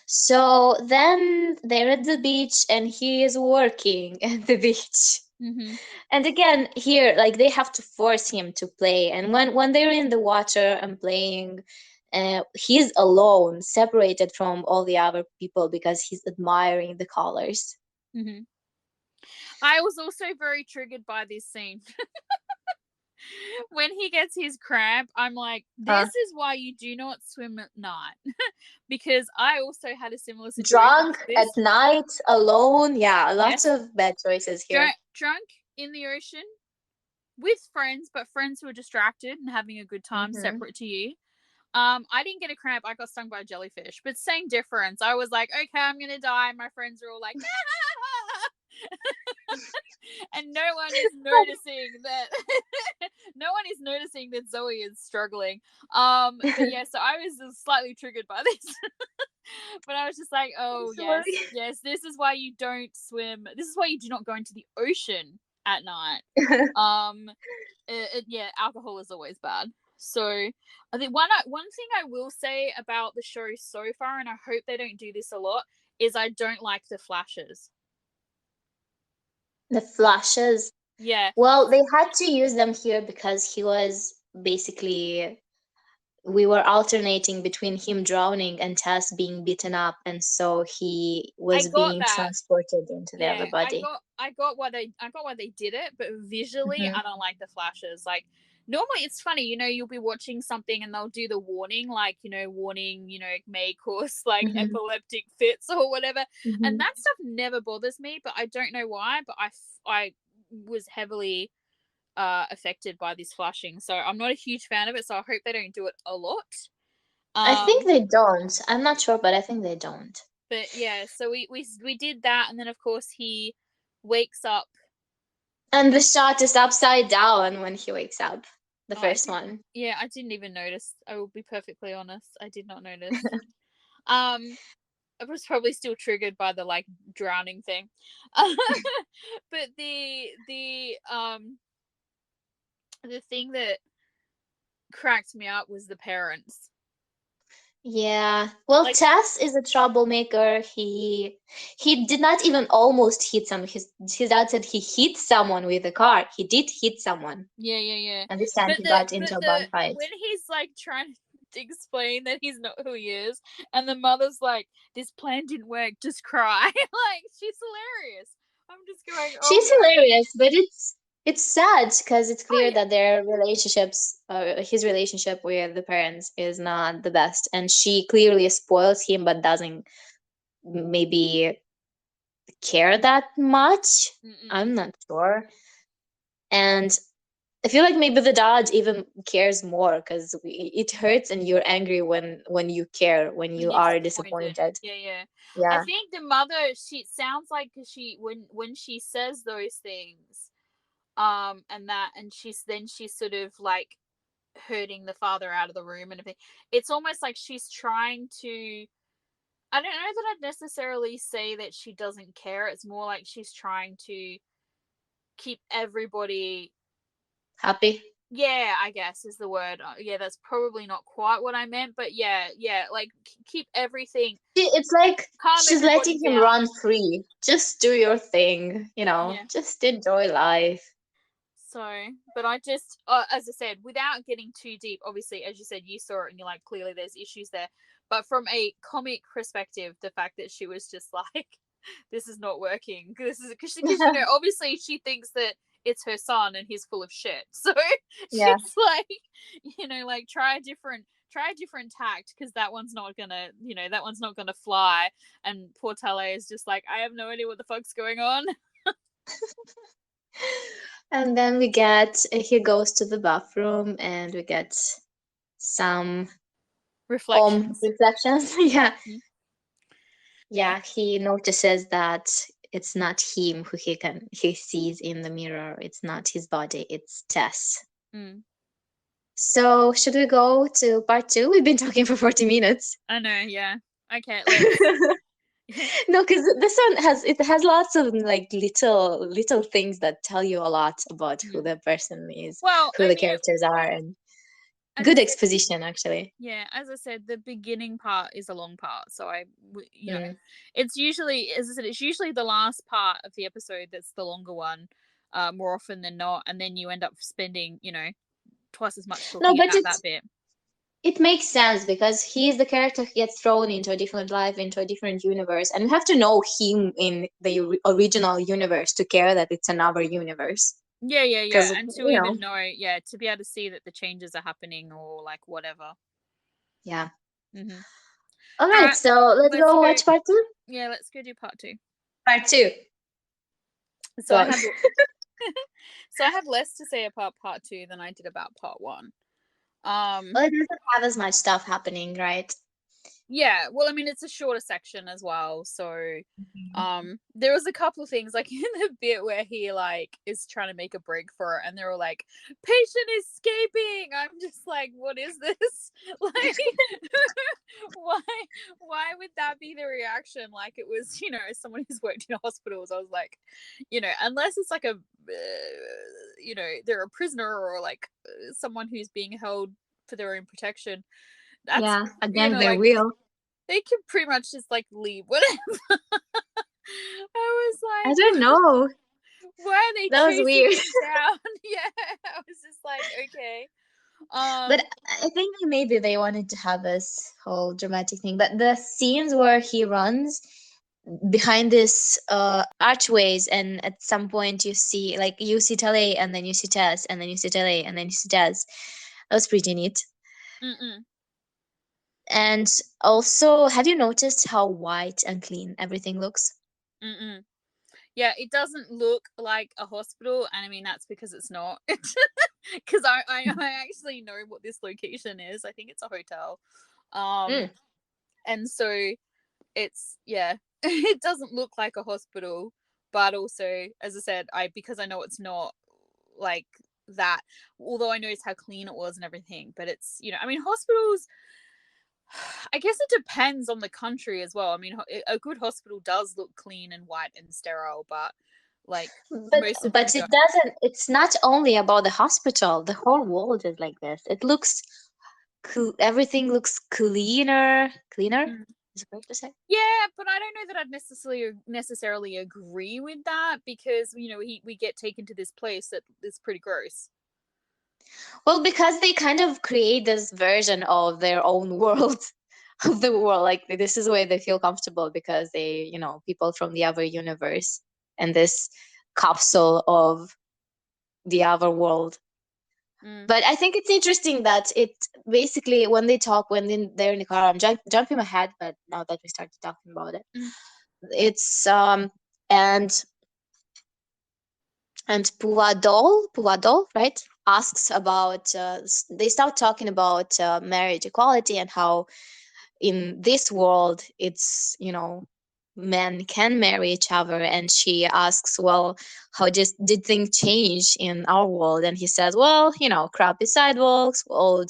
So then they're at the beach and he is working at the beach. Mm-hmm. And again, here, like, they have to force him to play. And when they're in the water and playing, he's alone, separated from all the other people because he's admiring the colors. Mm-hmm. I was also very triggered by this scene. When he gets his cramp, I'm like, this Uh, is why you do not swim at night. Because I also had a similar situation Drunk to at this. night, alone. Yeah, lots Yes. of bad choices here. Drunk in the ocean with friends, but friends who are distracted and having a good time Hmm. separate to you. I didn't get a cramp. I got stung by a jellyfish, but same difference. I was like, okay, I'm gonna die. My friends are all like, and no one is noticing that. No one is noticing that Zoe is struggling. But yeah, so I was slightly triggered by this. But I was just like, oh yes, Sorry. yes, this is why you don't swim. This is why you do not go into the ocean at night. Um, yeah, alcohol is always bad. So I think one thing I will say about the show so far, and I hope they don't do this a lot, is I don't like the flashes. The flashes. Yeah, Well, they had to use them here because he was basically, we were alternating between him drowning and Tess being beaten up, and so he I was got being that. transported into the Yeah, other body. I got why they did it, but visually Hmm. I don't like the flashes. Like, normally it's funny, you'll be watching something and they'll do the warning, like, warning, may cause, like, Hmm. epileptic fits or whatever. And Hmm. that stuff never bothers me, but I don't know why, but I was heavily affected by this flashing. So I'm not a huge fan of it, so I hope they don't do it a lot. I think Um they don't. I'm not sure, but I think they don't. but yeah, so we did that, and then of course he wakes up. And the shot is upside down when he wakes up. The Oh, I first did. one. Yeah, I didn't even notice. I will be perfectly honest. I did not notice. Um, I was probably still triggered by the, like, drowning thing. But the thing that cracked me up was the parents. Yeah. Well, Like, Tess is a troublemaker. He did not even almost hit someone. His dad said he hit someone with a car. He did hit someone, yeah. and this time But he the got into but a the bar fight. when he's like trying to explain that he's not who he is, and the mother's like, "This plan didn't work. Just cry." Like, she's hilarious. I'm just going, "Oh She's my, hilarious, but it's sad because it's oh clear yeah, that their relationships, his relationship with the parents is not the best, and she clearly spoils him, but doesn't maybe care that much. I'm mm-mm. not sure. And I feel like maybe the dad even cares more because it hurts and you're angry when you care, when When you you're are disappointed." disappointed. Yeah. I Yeah. think the mother, she sounds like she when she says those things, and she's sort of like hurting the father out of the room and everything. It's almost like she's trying to. I don't know that I'd necessarily say that she doesn't care. It's more like she's trying to keep everybody. Happy. Yeah, I guess is the word. Yeah, that's probably not quite what I meant, but yeah, like keep everything, It's like calm she's everybody letting him down. run free. Just do your thing, Yeah. just enjoy life. So, but I just, as I said, without getting too deep, obviously, as you said, you saw it and you're like, clearly there's issues there. But from a comic perspective, the fact that she was just like, this is not working. This is because obviously she thinks that it's her son and he's full of shit. So Yeah. she's like, like try a different tact because that one's not gonna fly. And poor Tale is just like, I have no idea what the fuck's going on. And then we get he goes to the bathroom and we get some Reflections. reflections. Yeah. Mm-hmm. Yeah. Yeah, he notices that it's not him who he sees in the mirror. It's not his body, it's Tess. Mm. So should we go to part two? We've been talking for 40 minutes. I know, yeah. Okay, let's. No, because this one has lots of like little things that tell you a lot about who Mm. the person is, Well, who I the mean, characters are, and as I good said, exposition actually. yeah, as I said, the beginning part is a long part. So Mm. it's usually, as I said, it's usually the last part of the episode that's the longer one, more often than not. And then you end up spending, twice as much No, talking but about that bit. it makes sense because he's the character who gets thrown into a different life, into a different universe, and we have to know him in the original universe to care that it's another universe. Yeah. Because And to even know, yeah, to be able to see that the changes are happening or like whatever. yeah. Mm-hmm. All All right, right, so let's let's go go. watch part two. Yeah, let's go do part two. Part two. So Go I on. have so I have less to say about part two than I did about part one. Well, it doesn't have as much stuff happening, right? Yeah, well, I mean, it's a shorter section as well, so there was a couple of things like in the bit where he like is trying to make a break for it and they're all like, patient escaping. I'm just like, what is this? Like, why would that be the reaction? Like, it was, someone who's worked in hospitals. I was like, unless it's like they're a prisoner or like someone who's being held for their own protection. That's, Yeah, against their like, will. they can pretty much just like leave whatever. I was I like, don't know. why are they That was chasing weird. him down? Yeah, I was just like, okay. But Um, I think maybe they wanted to have this whole dramatic thing. But the scenes where he runs behind this archways, and at some point you see Tele, and then you see Tess, and then you see Tele, and then you see Tess. That was pretty neat. mm-mm, And also, have you noticed how white and clean everything looks? mm-mm. Yeah, it doesn't look like a hospital, and I mean that's because it's not. Because I actually know what this location is. I think it's a hotel. Um, Mm. and so it's, yeah, it doesn't look like a hospital, but also, as I said, because I know it's not like that, although I noticed how clean it was and everything, but it's, I mean, hospitals, I guess it depends on the country as well. I mean, a good hospital does look clean and white and sterile, but Like But most of them but it don't. doesn't. It's not only about the hospital. The whole world is like this. It looks cool. Everything looks cleaner. Cleaner Mm. is it correct to say? Yeah, but I don't know that I'd necessarily agree with that, because we get taken to this place that is pretty gross. Well, because they kind of create this version of their own world, of the world. Like this is where they feel comfortable because they, people from the other universe and this capsule of the other world. Mm, But I think it's interesting that it basically when they talk they're in the car. I'm jumping ahead, but now that we started talking about it, mm, it's and Puadol, right? Asks about they start talking about marriage equality and how in this world it's men can marry each other, and she asks, well, how just did things change in our world? And he says, well, crappy sidewalks, old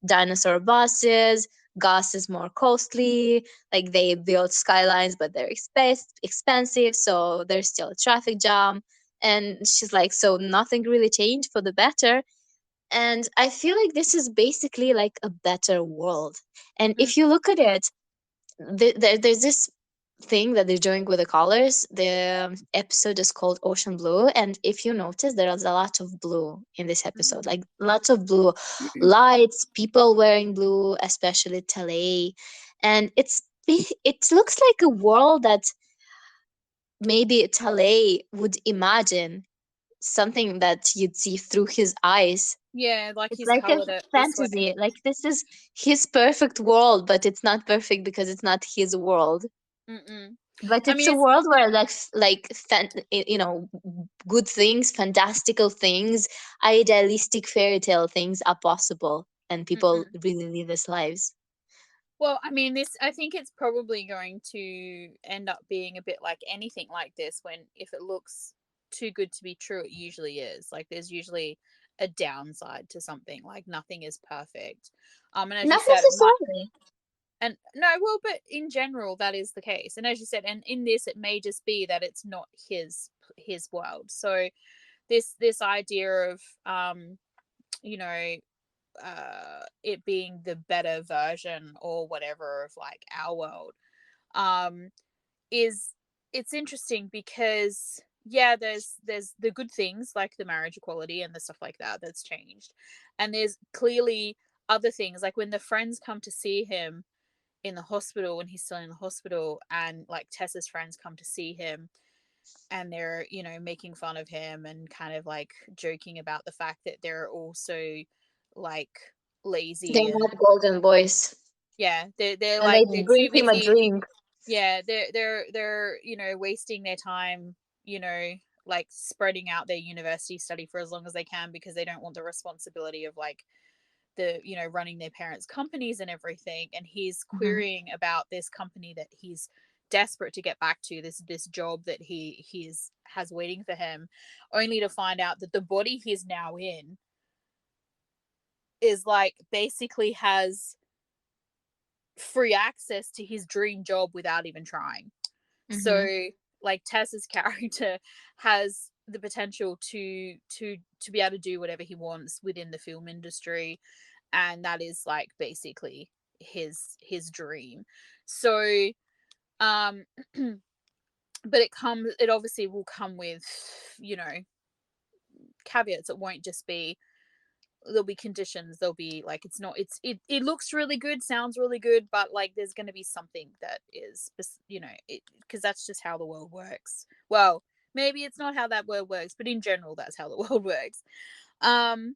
dinosaur buses, gas is more costly, like they build skylines but they're expensive, so there's still a traffic jam. And she's like, so nothing really changed for the better. And I feel like this is basically like a better world. And mm. if you look at it, there's this thing that they're doing with the colors. The episode is called Ocean Blue, and if you notice, there's a lot of blue in this episode, like lots of blue lights, people wearing blue, especially Tale. And it looks like a world that maybe Tale would imagine, something that you'd see through his eyes. Yeah, like It's he's like a colored it this way. fantasy. Like this is his perfect world, but it's not perfect because it's not his world. Mm-mm. But I it's mean, a it's world where good things, fantastical things, idealistic fairy tale things are possible, and people mm-mm. really live these lives. Well, I mean, this. I think it's probably going to end up being a bit like anything like this. When if it looks too good to be true, it usually is. Like there's usually a downside to something. Like nothing is perfect. And as you Not said, it might. necessarily. And no, well, but in general, that is the case. And as you said, and in this, it may just be that it's not his world. So this idea of you know it being the better version or whatever of like our world um is it's interesting because yeah, there's the good things like the marriage equality and the stuff like that that's changed, and there's clearly other things like when the friends come to see him in the hospital when he's still in the hospital, and like Tessa's friends come to see him and they're making fun of him and kind of like joking about the fact that they're also like They're lazy and not golden boys, yeah, they're and they like they're bring too him a busy. drink. Yeah, they're wasting their time, like spreading out their university study for as long as they can because they don't want the responsibility of like the running their parents' companies and everything. And he's Mhm. querying about this company that he's desperate to get back to, this job that he's has waiting for him, only to find out that the body he's now in is like basically has free access to his dream job without even trying. Mhm. So like Tess's character has the potential to be able to do whatever he wants within the film industry, and that is like basically his dream. So um but it obviously will come with caveats. It won't just be there'll be conditions, there'll be like it's not it looks really good, sounds really good, but like there's going to be something that is because that's just how the world works. Well, maybe it's not how that world works, but in general that's how the world works. um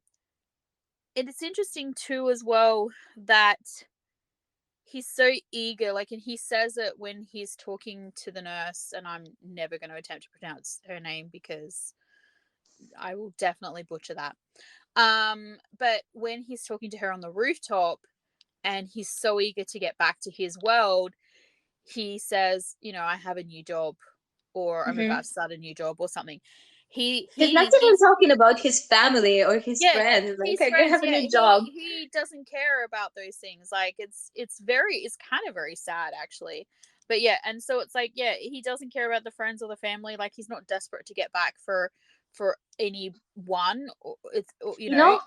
and it's interesting too as well that he's so eager, like, and he says it when he's talking to the nurse, and I'm never going to attempt to pronounce her name because I will definitely butcher that. But when he's talking to her on the rooftop and he's so eager to get back to his world, he says, I have a new job, or I'm Mhm. about to start a new job or something. He He's not he even he's talking about his family or his yeah, friends. Like, his I friends, have a yeah, new job. he doesn't care about those things. Like it's kind of very sad actually. But yeah, and so it's like, yeah, he doesn't care about the friends or the family. Like, he's not desperate to get back for anyone. Or it's You know,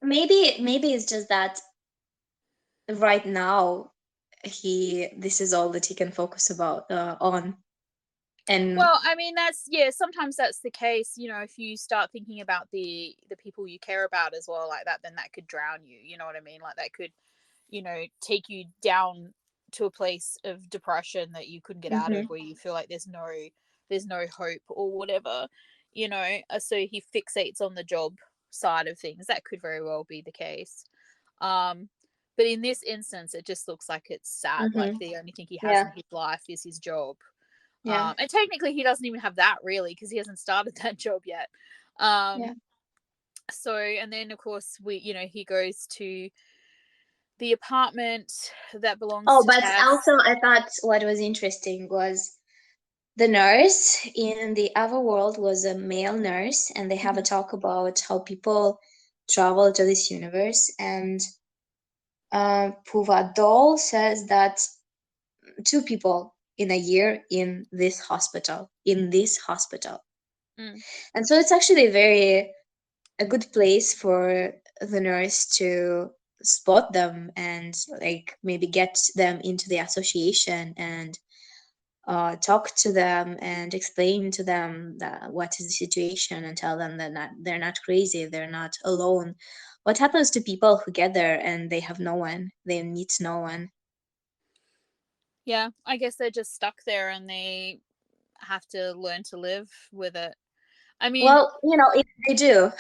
maybe it's just that right now this is all that he can focus about on. And Well, I mean, that's, yeah, sometimes that's the case. If you start thinking about the people you care about as well, like that, then that could drown you. You know what I mean? Like, that could, take you down to a place of depression that you couldn't get out of, Mhm, where you feel like there's no hope or whatever. So he fixates on the job side of things. That could very well be the case. Um, but in this instance, it just looks like it's sad. Like, mhm, the only thing he has yeah, in his life is his job. yeah, And technically, he doesn't even have that, really, because he hasn't started that job yet. yeah. So, and then of course he goes to the apartment that belongs Oh, to but Tess. also I thought what was interesting was the nurse in the other world was a male nurse, and they have a Mhm. talk about how people travel to this universe. And Puva Doll says that two people in a year in this hospital. Mm. And so it's actually a good place for the nurse to spot them and like maybe get them into the association and talk to them and explain to them that what is the situation and tell them that they're not crazy, they're not alone. What happens to people who get there and they have no one, they meet no one? Yeah, I guess they're just stuck there and they have to learn to live with it. I mean, Well, if they do,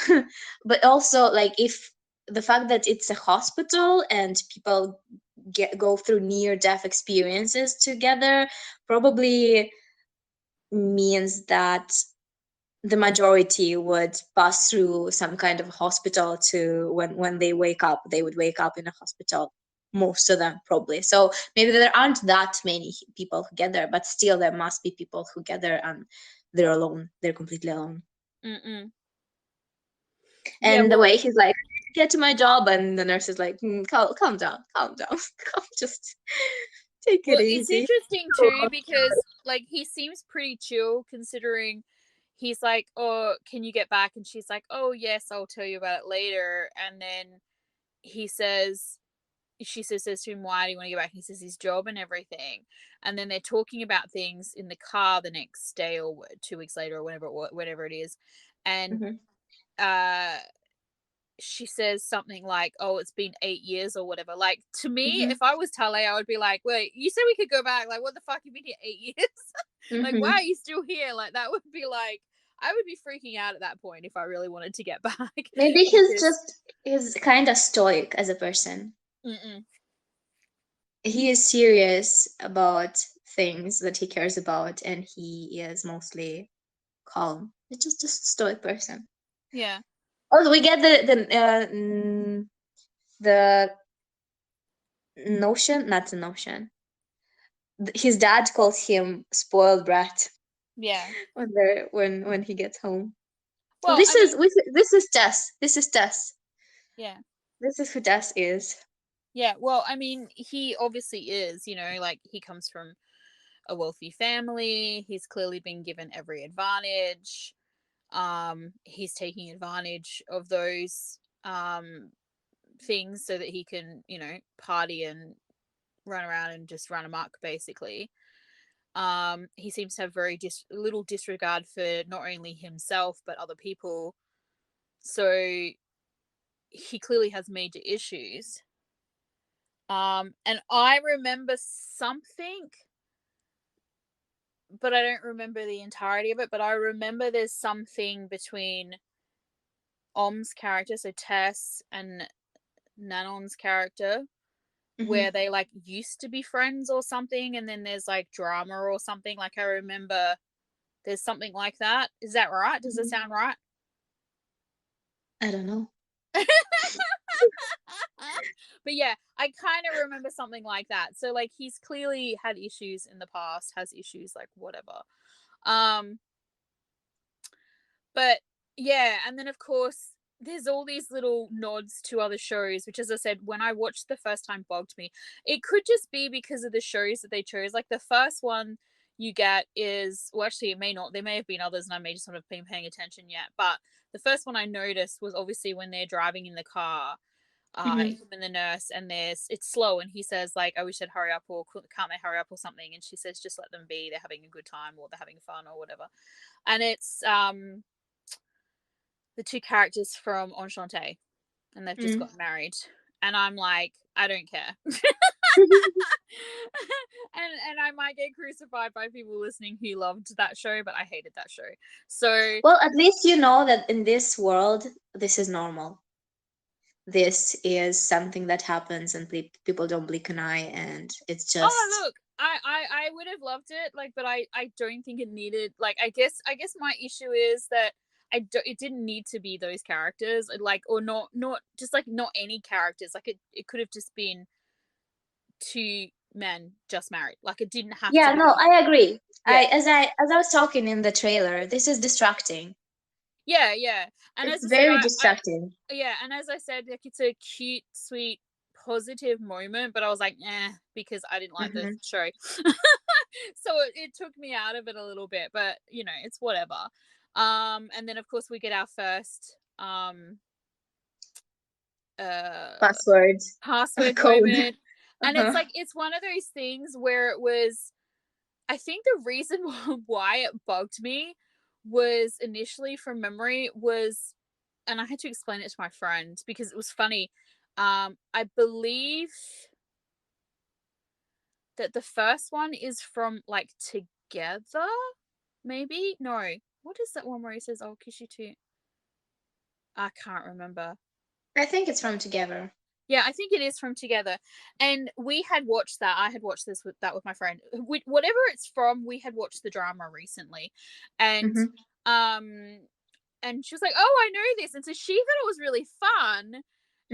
but also like if the fact that it's a hospital and people go through near death experiences together probably means that the majority would pass through some kind of hospital to when they wake up, they would wake up in a hospital, most of them probably. So maybe there aren't that many people who get there, but still there must be people who get there and they're alone, they're completely alone. mm-mm. Yeah, And the well, way he's like, get to my job, and the nurse is like, calm down, calm down, just take it it's easy. interesting too, because like, he seems pretty chill, considering he's like, "Oh, can you get back?" And she's like, "Oh, yes, I'll tell you about it later." And then he says she says to him, "Why do you want to get back?" And he says his job and everything. And then they're talking about things in the car the next day, or 2 weeks later, or whatever it is. And Hmm. uh she says something like, "Oh, it's been 8 years or whatever." Like, to me, Hmm. if I was Tale, I would be like, "Wait, you said we could go back? Like, what the fuck? You've been here 8 years? Like, why Hmm. are you still here?" Like, that would be like, I would be freaking out at that point if I really wanted to get back. Maybe Because he's kind of stoic as a person. mm-mm, He is serious about things that he cares about, and he is mostly calm. It's just a stoic person. yeah, Also, we get the notion, not the notion. His dad calls him spoiled brat yeah. when he gets home. Well, I mean, This is Tess. This is Tess. yeah. This is who Tess is. Yeah, well, I mean, he obviously is, like, he comes from a wealthy family. He's clearly been given every advantage. He's taking advantage of those things so that he can, party and run around and just run amok, basically. He seems to have very little disregard for not only himself but other people. So he clearly has major issues. And I remember something, but I don't remember the entirety of it. But I remember there's something between Om's character, so Tess, and Nanon's character, Hmm. where they like used to be friends or something, and then there's like drama or something. Like, I remember there's something like that. Is that right? Does it sound right? I don't know. But yeah, I kind of remember something like that. So like, he's clearly had issues in the past, has issues, like, whatever. Um but yeah, and then of course there's all these little nods to other shows, which, as I said, when I watched the first time, bugged me. It could just be because of the shows that they chose. Like the first one you get is, well, actually, it may not. There may have been others, and I may just not have been paying attention yet. But the first one I noticed was obviously when they're driving in the car, Mm-hmm. him and the nurse, and it's slow, and he says like, "I wish they'd hurry up," or "Can't they hurry up," or something, and she says, "Just let them be. They're having a good time, or they're having fun, or whatever." And it's the two characters from Enchanté, and they've just Mm. got married, and I'm like, I don't care. And I might get crucified by people listening who loved that show, but I hated that show. So Well, at least you know that in this world, this is normal. This is something that happens, and people don't blink an eye, and it's oh just. look, I would have loved it, like, but I don't think it needed, like, I guess my issue is that it didn't need to be those characters, like, or not just like not any characters, like it could have just been two men just married, like it didn't have to Yeah, no, be. I agree. Yeah, As I was talking in the trailer, this is distracting. yeah, and as It's I said, very I distracting. yeah, and as I said, like it's a cute, sweet, positive moment, but I was like, because I didn't like the Hmm. show. So it took me out of it a little bit, but it's whatever. And then of course we get our first uh Password, password code. moment. And it's Uh-huh. like it's one of those things where it was, I think the reason why it bugged me was initially from memory was, and I had to explain it to my friend because it was funny. I believe that the first one is from like Together, maybe? No. What is that one where he says, "I'll kiss you too"? I can't remember. I think it's from Together. Yeah, I think it is from Together. And we had watched that. I had watched with my friend. Whatever it's from, we had watched the drama recently. And Hmm. um and she was like, "Oh, I know this." And so she thought it was really fun,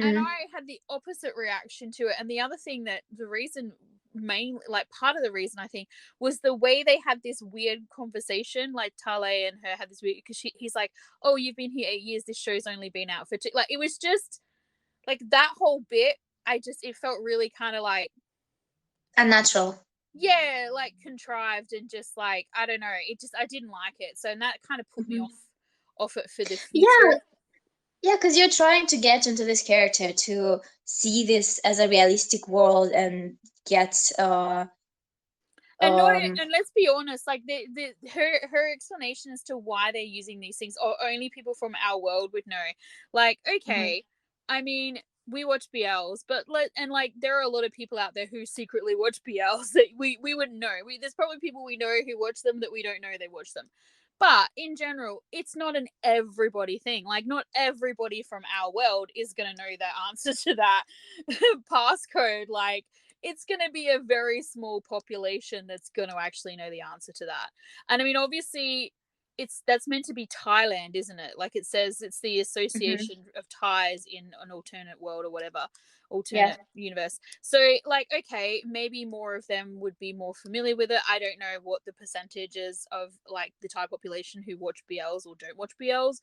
and Mm. I had the opposite reaction to it. And the other thing, that the reason, mainly, like part of the reason, I think, was the way they had this weird conversation. Like Tale and her had this weird, because he's like, "Oh, you've been here 8 years. This show's only been out for two." Like it was just like that whole bit. It felt really kind of like, Unnatural. yeah, like contrived, and just like, I don't know. I didn't like it. So, and that kind of put me Hmm. off it for the Yeah, future. yeah, because you're trying to get into this character to see this as a realistic world and get And not, um and let's be honest, like her explanation as to why they're using these things, or only people from our world would know. Like, mhm, okay, I mean, we watch BLs, but like there are a lot of people out there who secretly watch BLs that we wouldn't know. There's probably people we know who watch them that we don't know they watch them. But in general, it's not an everybody thing. Like, not everybody from our world is going to know the answer to that passcode. Like, it's going to be a very small population that's going to actually know the answer to that. And I mean, obviously, that's meant to be Thailand, isn't it? Like it says, it's the mhm, association of Thais in an alternate world or whatever, yeah. alternate universe. So, like, okay, maybe more of them would be more familiar with it. I don't know what the percentages of like the Thai population who watch BLs or don't watch BLs,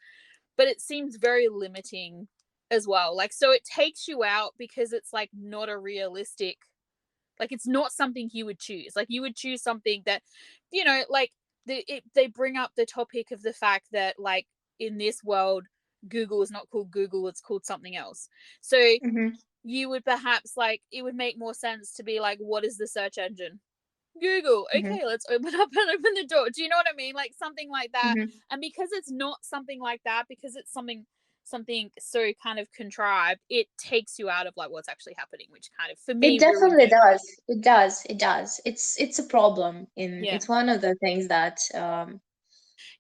but it seems very limiting as well. Like, so it takes you out because it's like not a realistic, like it's not something you would choose. Like you would choose something that, like they bring up the topic of the fact that, like, in this world, Google is not called Google, it's called something else. So Hmm. you would perhaps, like, it would make more sense to be like, what is the search engine? Google. Hmm. Okay, let's open up and open the door. Do you know what I mean? Like something like that. Hmm. And because it's not something like that, because it's something so kind of contrived, it takes you out of like what's actually happening, which kind of, for It me, ruined definitely it. does. It does. It does. It's a problem. Yeah. It's one of the things that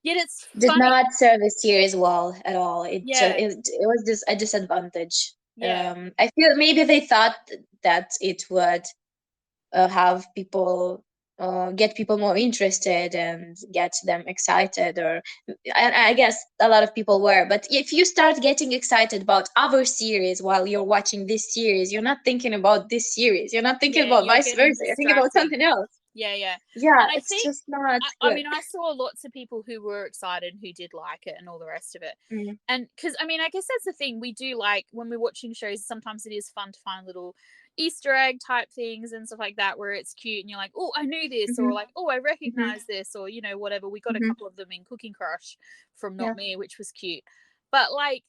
Yet it's did funny. not serve the series well at all. Yeah. It was just a disadvantage. Yeah. I feel maybe they thought that it would have people get people more interested and get them excited, or I guess a lot of people were. But if you start getting excited about other series while you're watching this series, you're not thinking about this series, you're not thinking Yeah. about You're vice getting versa, you're thinking about distracted. something else. Yeah. Yeah, And I it's think, just not I good. mean, I saw lots of people who were excited, who did like it, and all the rest of it. Mm, And because, I mean, I guess that's the thing. We do like, when we're watching shows, sometimes it is fun to find little Easter egg type things and stuff like that, where it's cute and you're like, oh, I knew this, or mhm, like, oh, I mhm, recognize this, or, whatever. We got a mhm. couple of them in Cooking Crush from Not Yeah, Me, which was cute. But like,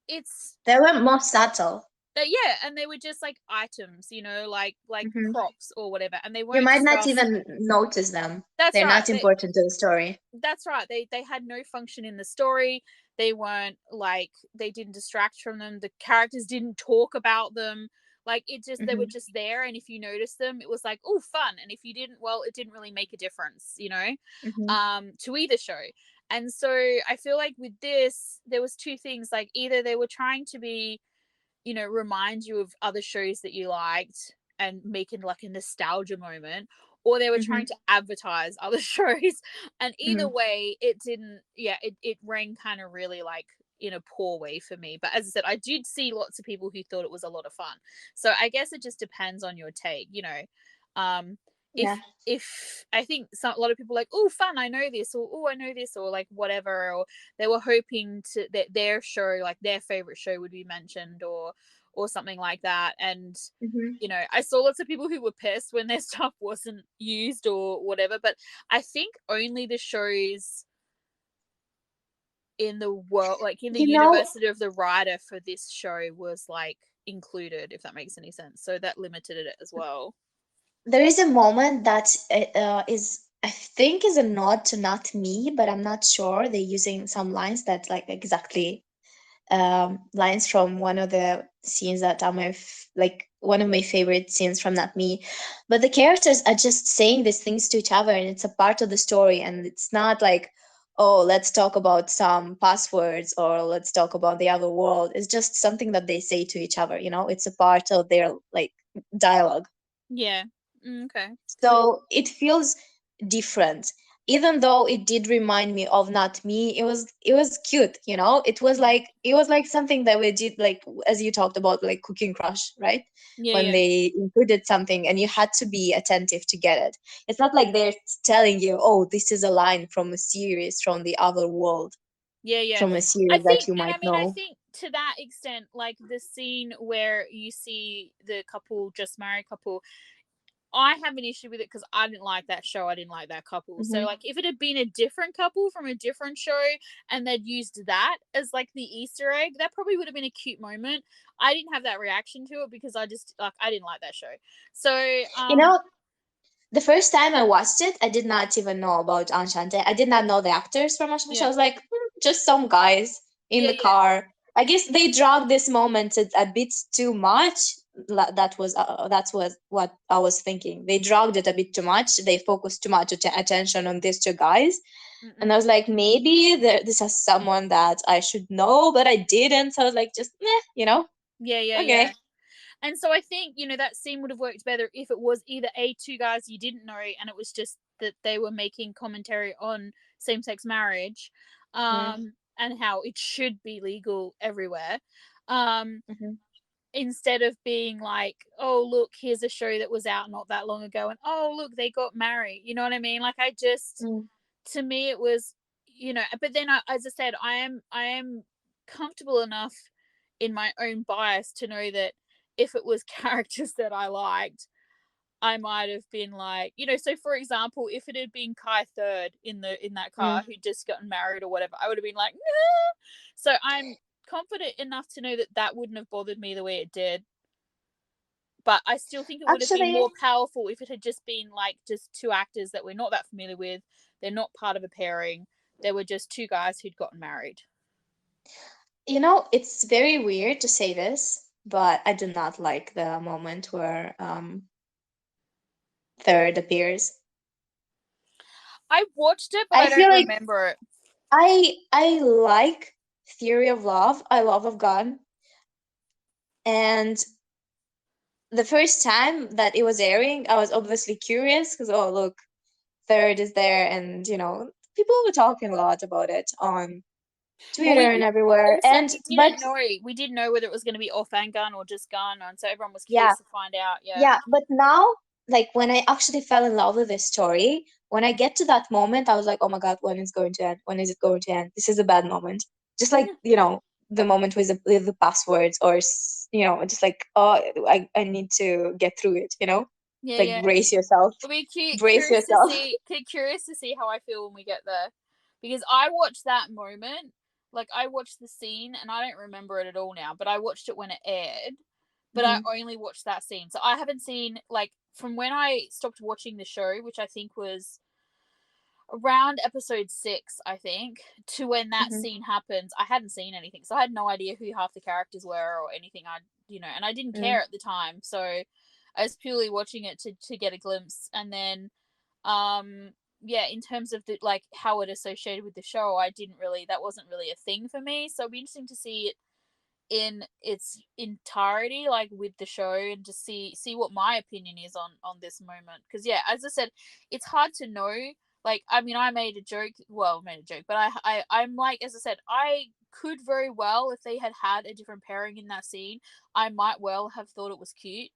it's they were more subtle. yeah, and they were just like items, like Mhm. props or whatever, and they You weren't might not stuff. even notice them. That's They're right. not important to the story. That's right. They had no function in the story. They weren't like, they didn't distract from them. The characters didn't talk about them. Like, it just, they were Mhm, just there, and if you noticed them, it was like, oh, fun. And if you didn't, well, it didn't really make a difference, mhm, to either show. And so I feel like with this, there was two things. Like, either they were trying to be, remind you of other shows that you liked and making like a nostalgia moment, or they were trying mhm, to advertise other shows. And either mhm. way, it didn't, yeah, it rang kind of really like in a poor way for me. But as I said, I did see lots of people who thought it was a lot of fun. So I guess it just depends on your take. Um, Yeah. if I think a lot of people are like, oh, fun, I know this, or oh, I know this, or like whatever, or they were hoping to that their show, like their favorite show, would be mentioned, or something like that. And Mhm. I saw lots of people who were pissed when their stuff wasn't used or whatever. But I think only the shows in the world, like in the You know, university of the writer for this show, was like included, if that makes any sense. So that limited it as well. there is a moment that is, I think, is a nod to Not Me, but I'm not sure. They're using some lines that like exactly lines from one of the scenes that are like one of my favorite scenes from Not Me. But the characters are just saying these things to each other, and it's a part of the story, and it's not like, oh, let's talk about some passwords or let's talk about the other world. It's just something that they say to each other. It's a part of their like dialogue. Yeah. Okay. So it feels different. Even though it did remind me of Not Me, it was cute, Yeah. it was like something that we did, like as you talked about, like Cooking Crush, right? Yeah. When Yeah. they included something and you had to be attentive to get it. It's not like they're telling you, oh, this is a line from a series from the other world, Yeah, yeah. from a I series that think, you and I might mean, I know. think to that extent, like the scene where you see the couple, just married couple, I have an issue with it because I didn't like that show. I didn't like that couple. So, Hmm. like, if it had been a different couple from a different show and they'd used that as like the Easter egg, that probably would have been a cute moment. I didn't have that reaction to it because I just, like, I didn't like that show. So, You know, the first time I watched it, I did not even know about Enchante. I did not know the actors from Enchante. I yeah, was like, just some guys in yeah, the yeah, car. I guess they dragged this moment a bit too much. That was what I was thinking. They dragged it a bit too much. They focused too much attention on these two guys, and I mm-mm. was like, maybe this is someone that I should know, but I didn't. So I was like, just Yeah, yeah, yeah. okay. And so I think, that scene would have worked better if it was either two guys you didn't know, and it was just that they were making commentary on same sex marriage, Mm, and how it should be legal everywhere. Um, mhm, Instead of being like, oh, look, here's a show that was out not that long ago, and oh, look, they got married. You know what I mean? Like, I just, mm. to me, it was, but then as I said, I am comfortable enough in my own bias to know that if it was characters that I liked, I might have been like, so for example, if it had been Kai Third in that car Mm. who just gotten married or whatever, I would have been like, nah. So I'm confident enough to know that that wouldn't have bothered me the way it did. But I still think it would have been Actually, more powerful if it had just been like just two actors that we're not that familiar with. They're not part of a pairing. They were just two guys who'd gotten married. It's very weird to say this, but I do not like the moment where Third appears. I watched it, but I I don't feel like remember it. I like Theory of Love. I love of God. And the first time that it was airing, I was obviously curious because, oh, look, Third is there, and people were talking a lot about it on Well, Twitter and everywhere. also And we but didn't know. We didn't know whether it was going to be off and gun or just gun, and so everyone was yeah, curious to find out. Yeah. yeah, but like when I actually fell in love with this story, when I get to that moment, I was like, oh my God, when is it going to end? When is it going to end? This is a bad moment. Just like, the moment with the passwords, or, just like, oh, I need to get through it, Yeah, like yeah. brace yourself, It'll be brace yourself. curious to see how I feel when we get there, because I watched that moment. Like, I watched the scene and I don't remember it at all now, but I watched it when it aired. But I Mhm, only watched that scene, so I haven't seen, like, from when I stopped watching the show, which I think was around episode 6, I think, to when that mhm, scene happens. I hadn't seen anything, so I had no idea who half the characters were or anything. And I didn't mm. care at the time, so I was purely watching it to get a glimpse. And then, um, yeah, in terms of the, like, how it associated with the show, that wasn't really a thing for me. So it'll be interesting to see it in its entirety, like, with the show, and to see what my opinion is on this moment. Because, yeah, as I said, it's hard to know. Like, I mean, I made a joke, but I'm like, as I said, I could very well, if they had a different pairing in that scene, I might well have thought it was cute,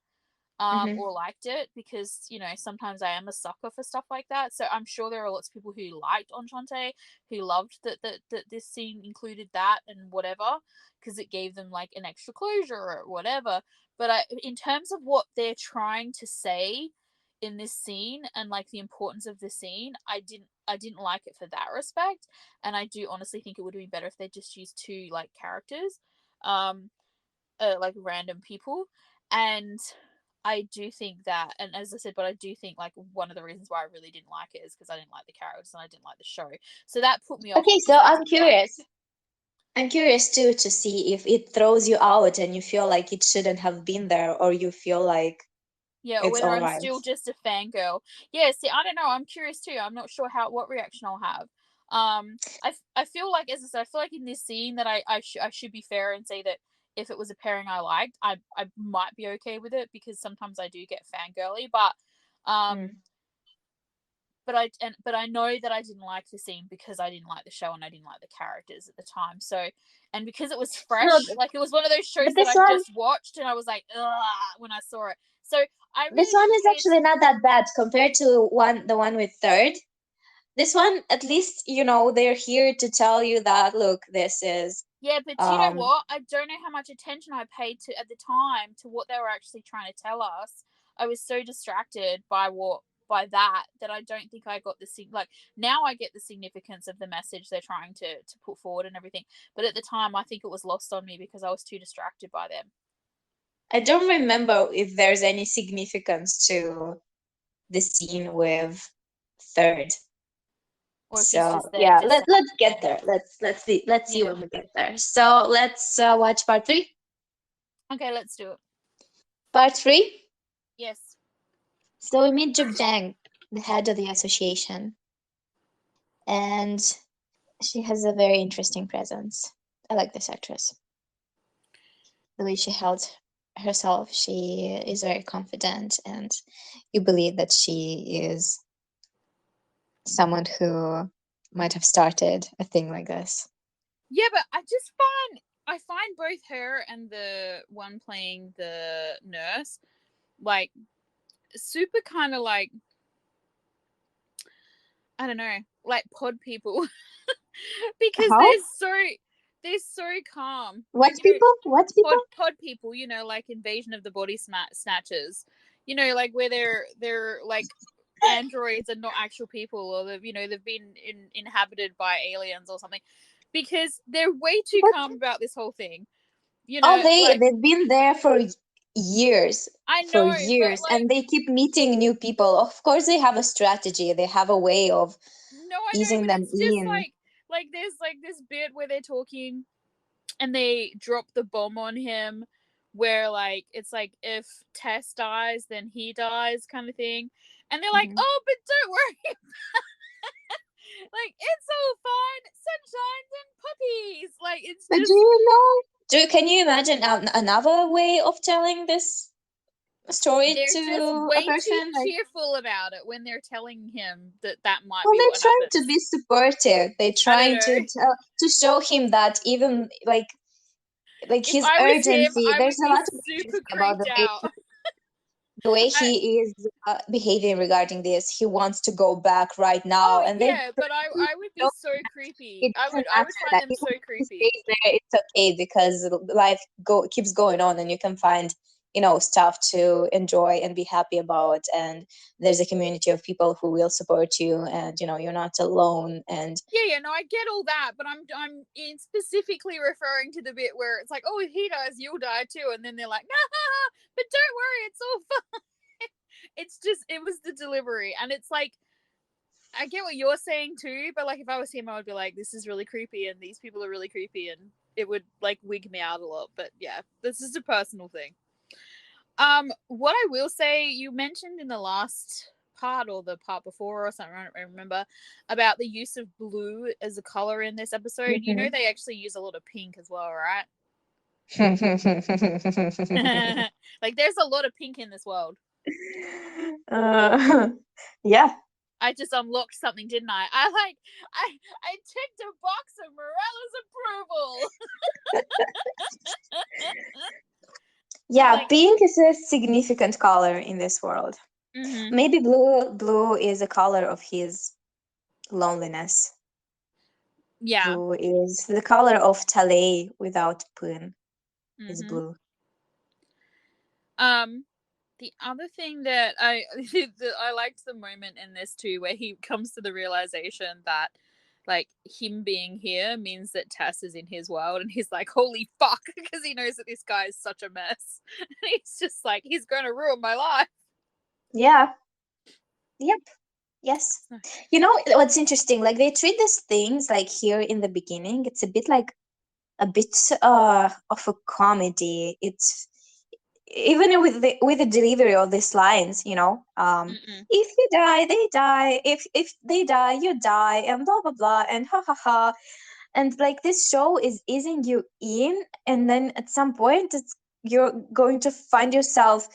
Mhm. or liked it, because, sometimes I am a sucker for stuff like that. So I'm sure there are lots of people who liked Enchante, who loved that this scene included that and whatever, because it gave them, like, an extra closure or whatever. But in terms of what they're trying to say in this scene, and, like, the importance of the scene, I didn't like it for that respect. And I do honestly think it would have been better if they just used two, like, characters, um like, random people. And I do think that, and as I said, but I do think, like, one of the reasons why I really didn't like it is because I didn't like the characters and I didn't like the show. So that put me off Okay, so watching season one. I'm curious too to see if it throws you out and you feel like it shouldn't have been there, or you feel like Yeah, or it's whether all I'm right. still just a fangirl. Yeah, see, I don't know. I'm curious too. I'm not sure what reaction I'll have. I feel like, as I said, I feel like in this scene that I should be fair and say that if it was a pairing I liked, I might be okay with it, because sometimes I do get fangirly. Um, Mm. but I know that I didn't like the scene because I didn't like the show and I didn't like the characters at the time. So, and because it was No, fresh, like, it was one of those but shows that I just watched and I was like, ugh, when I saw it. So I this really one didn't is pay actually attention. not that bad compared to the one with third. This one, at least, they're here to tell you that, look, this is Yeah, but do you know um what? I don't know how much attention I paid to at the time to what they were actually trying to tell us. I was so distracted by that I don't think I got like, now I get the significance of the message they're trying to put forward and everything. But at the time, I think it was lost on me because I was too distracted by them. I don't remember if there's any significance to the scene with third. Or if she's So just there yeah, just to let's have get there. Let's see yeah. when we get there. So let's watch part three. Okay, let's do it. Part three. Yes. So we meet Juk Jang, the head of the association, and she has a very interesting presence. I like this actress. The way she held herself, she is very confident, and you believe that she is someone who might have started a thing like this. Yeah, but I find both her and the one playing the nurse, like, super kind of, like, I don't know, like, pod people, because How? they're so calm. What Like, people? What people? pod people, like Invasion of the Body Snatchers, like, where they're like androids and not actual people, or they've been inhabited by aliens or something, because they're way too What? calm about this whole thing. Oh, Like, they've been there for years, I know, but, like, and they keep meeting new people. Of course, they have a strategy. They have a way of no, I know, easing but them it's just in. like there's, like, this bit where they're talking and they drop the bomb on him, where, like, it's like, if Tess dies then he dies, kind of thing. And they're like, Mhm. oh, but don't worry, like, it's all fine, sunshines and puppies, like, it's But just, can you imagine another way of telling this story they're just to a way too person? Like, cheerful about it when they're telling him that might well, be what they're trying to happens. be supportive. They're I don't trying know. to show him that, even like If his I was him, urgency. I There's would a be lot of super urgency about the creeped way out. The way I, he is behaving regarding this, he wants to go back right oh now, and they yeah, but I would be don't. so creepy. It I would doesn't I would matter find that them even so if he creepy. stays there, it's okay because life keeps going on, and you can find stuff to enjoy and be happy about, and there's a community of people who will support you, and you're not alone. And Yeah, no, I get all that, but I'm specifically referring to the bit where it's like, oh, if he dies, you'll die too, and then they're like, nah, but don't worry, it's all fine. It's just it was the delivery, and it's like I get what you're saying too, but like if I was him, I would be like, this is really creepy, and these people are really creepy, and it would like wig me out a lot. But yeah, this is a personal thing. What I will say, you mentioned in the last part or the part before or something, I don't remember, about the use of blue as a color in this episode. You know, Mhm. they actually use a lot of pink as well, right? Like, there's a lot of pink in this world. Yeah. I just unlocked something, didn't I? I ticked a box of Morella's approval. Yeah, Like, pink is a significant color in this world. mm-hmm, Maybe blue is a color of his loneliness. yeah, Blue is the color of Talay without Pun is mm-hmm. blue. Um, the other thing that I liked the moment in this too, where he comes to the realization that like him being here means that Tess is in his world, and he's like, holy fuck, because he knows that this guy is such a mess. And he's just like, he's gonna ruin my life. Yeah. Yep. Yes. You know what's interesting? Like they treat these things like here in the beginning, it's a bit like a bit of a comedy. It's even with the delivery of these lines, Mm-mm. if you die, they die. If they die, you die, and blah blah blah, and ha ha ha. And like this show is easing you in, and then at some point, you're going to find yourself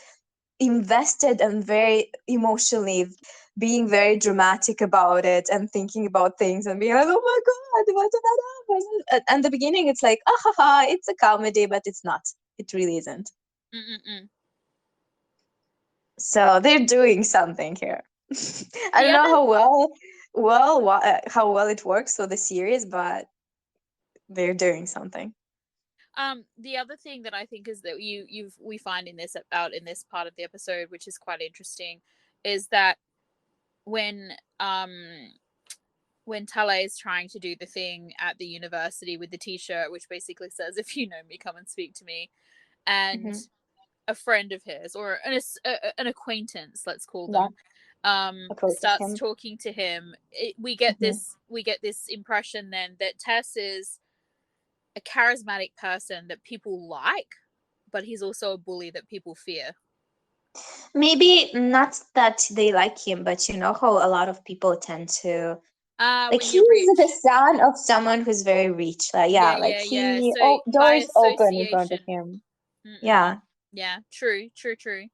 invested and very emotionally being very dramatic about it and thinking about things and being like, oh my god, what did that happen? And the beginning, it's like, ah ha ha, it's a comedy, but it's not. It really isn't. Mm-mm-mm. So they're doing something here. I The don't other know how well it works for the series, but they're doing something. the other thing that I think is that we find in this out in this part of the episode, which is quite interesting, is that when um when Tala is trying to do the thing at the university with the t-shirt which basically says, if you know me, come and speak to me, and Hmm. a friend of his or an acquaintance, let's call Yeah, them, approaches starts him. talking to him, we get Hmm. this impression then that Tess is a charismatic person that people like, but he's also a bully that people fear. Maybe not that they like him, but you know how a lot of people tend to like When you're he's the rich. son of someone who's very rich. Like Yeah, yeah, like yeah, yeah. he So by doors open in front of association. him. Mm-mm. Yeah, Yeah, true, true, true.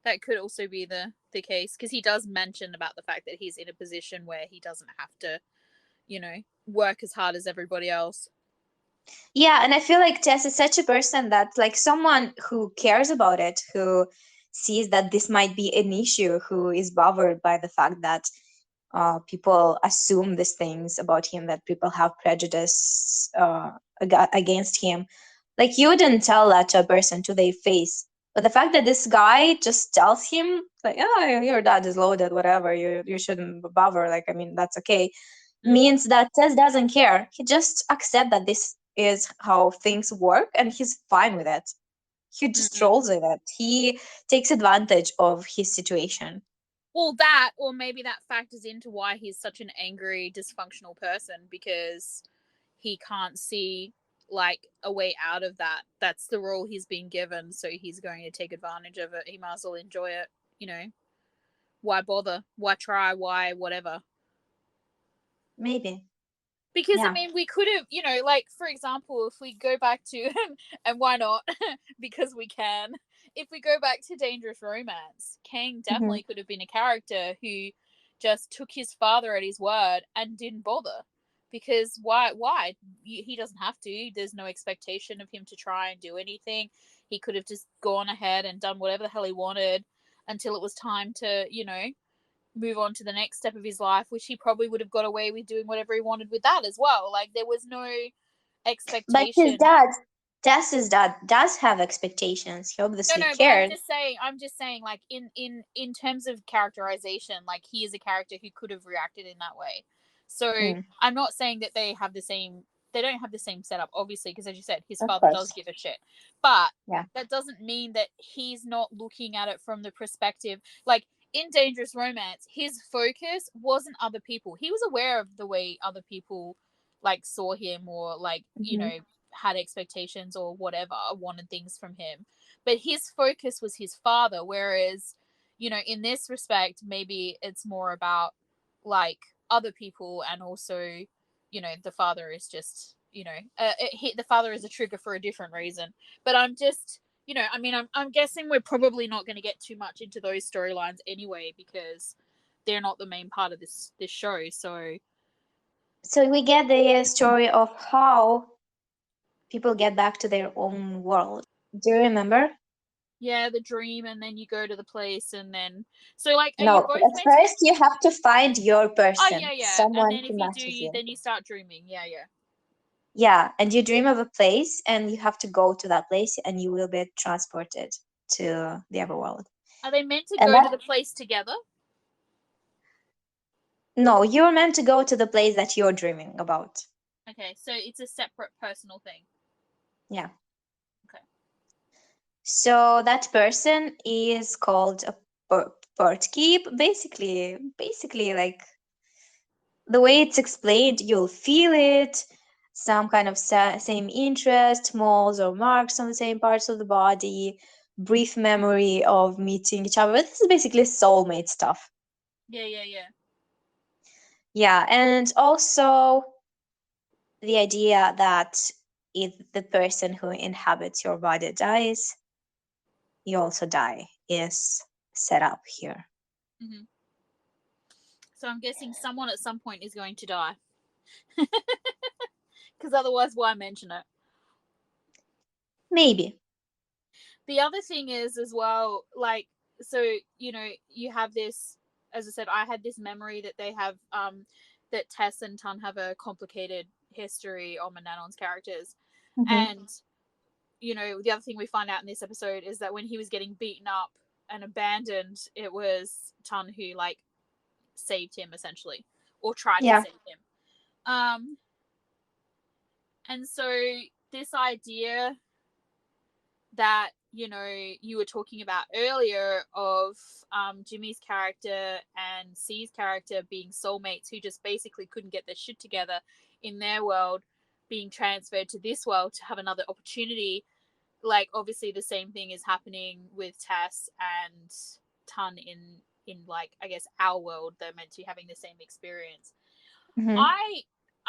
That could also be the case because he does mention about the fact that he's in a position where he doesn't have to, work as hard as everybody else. yeah, and I feel like Tess is such a person that like someone who cares about it, who sees that this might be an issue, who is bothered by the fact that people assume these things about him, that people have prejudice against him. Like you wouldn't tell that to a person to their face, but the fact that this guy just tells him like, "Oh, your dad is loaded, whatever. You shouldn't bother." Like, I mean, that's okay. Mm, Means that Tess doesn't care. He just accept that this is how things work, and he's fine with it. He just mm-mm. rolls with it. He takes advantage of his situation. Well, that, or maybe that factors into why he's such an angry, dysfunctional person because he can't see like a way out of that. That's the role he's been given, so he's going to take advantage of it. He might as well enjoy it, you know. Why bother? Why try? Why whatever? Maybe. Because I Yeah. mean, we could have, like for example, if we go back to and why not? Because we can. If we go back to Dangerous Romance, Kang Hmm. definitely could have been a character who just took his father at his word and didn't bother. Because why? He doesn't have to. There's no expectation of him to try and do anything. He could have just gone ahead and done whatever the hell he wanted. until it was time to, move on to the next step of his life, which he probably would have got away with doing whatever he wanted with that as well. Like, there was no But his expectation. dad, Tess's dad, does have expectations. He obviously No, but cared. I'm just saying, like, in terms of characterization, like, he is a character who could have reacted in that way. So I'm not saying that they don't have the same setup, obviously, because as you said, his Of father does course. give a shit. But Yeah. that doesn't mean that he's not looking at it from the perspective, like, in Dangerous Romance, his focus wasn't other people. He was aware of the way other people, like, saw him, or, like, had expectations or whatever, wanted things from him. But his focus was his father, whereas, in this respect, maybe it's more about, like, other people, and also, the father is just, the father is a trigger for a different reason. But I'm just, I'm guessing we're probably not going to get too much into those storylines anyway, because they're not the main part of this show. So we get the story of how people get back to their own world. Do you remember? Yeah, the dream, and then you go to the place, and then are you No, both at meant to? first you have to find your Oh, person, yeah, and someone then if who you do, matches you. then you start dreaming. Yeah. Yeah, and you dream of a place, and you have to go to that place, and you will be transported to the other world. Are they meant to And go to the place together? No, you're meant to go to the place that you're dreaming about. Okay, so it's a separate personal thing. Yeah. Okay. So that person is called a port keep. Basically, like the way it's explained, you'll feel it, some kind of same interest, moles or marks on the same parts of the body, brief memory of meeting each other. This is basically soulmate stuff. Yeah. Yeah, and also the idea that if the person who inhabits your body dies, you also die is set up here. Mm-hmm. So I'm guessing someone at some point is going to die. Because otherwise, why mention it? Maybe. The other thing is, as well, like, so, you have this, as I said, I had this memory that they have, that Tess and Tun have a complicated history on Mananon's characters. And, the other thing we find out in this episode is that when he was getting beaten up and abandoned, it was Tun who, like, saved him, essentially, or tried to save him. And so this idea that, you were talking about earlier of Jimmy's character and C's character being soulmates who just basically couldn't get their shit together in their world, being transferred to this world to have another opportunity. Like, obviously the same thing is happening with Tess and Tun in like, I guess, our world. They're meant to be having the same experience.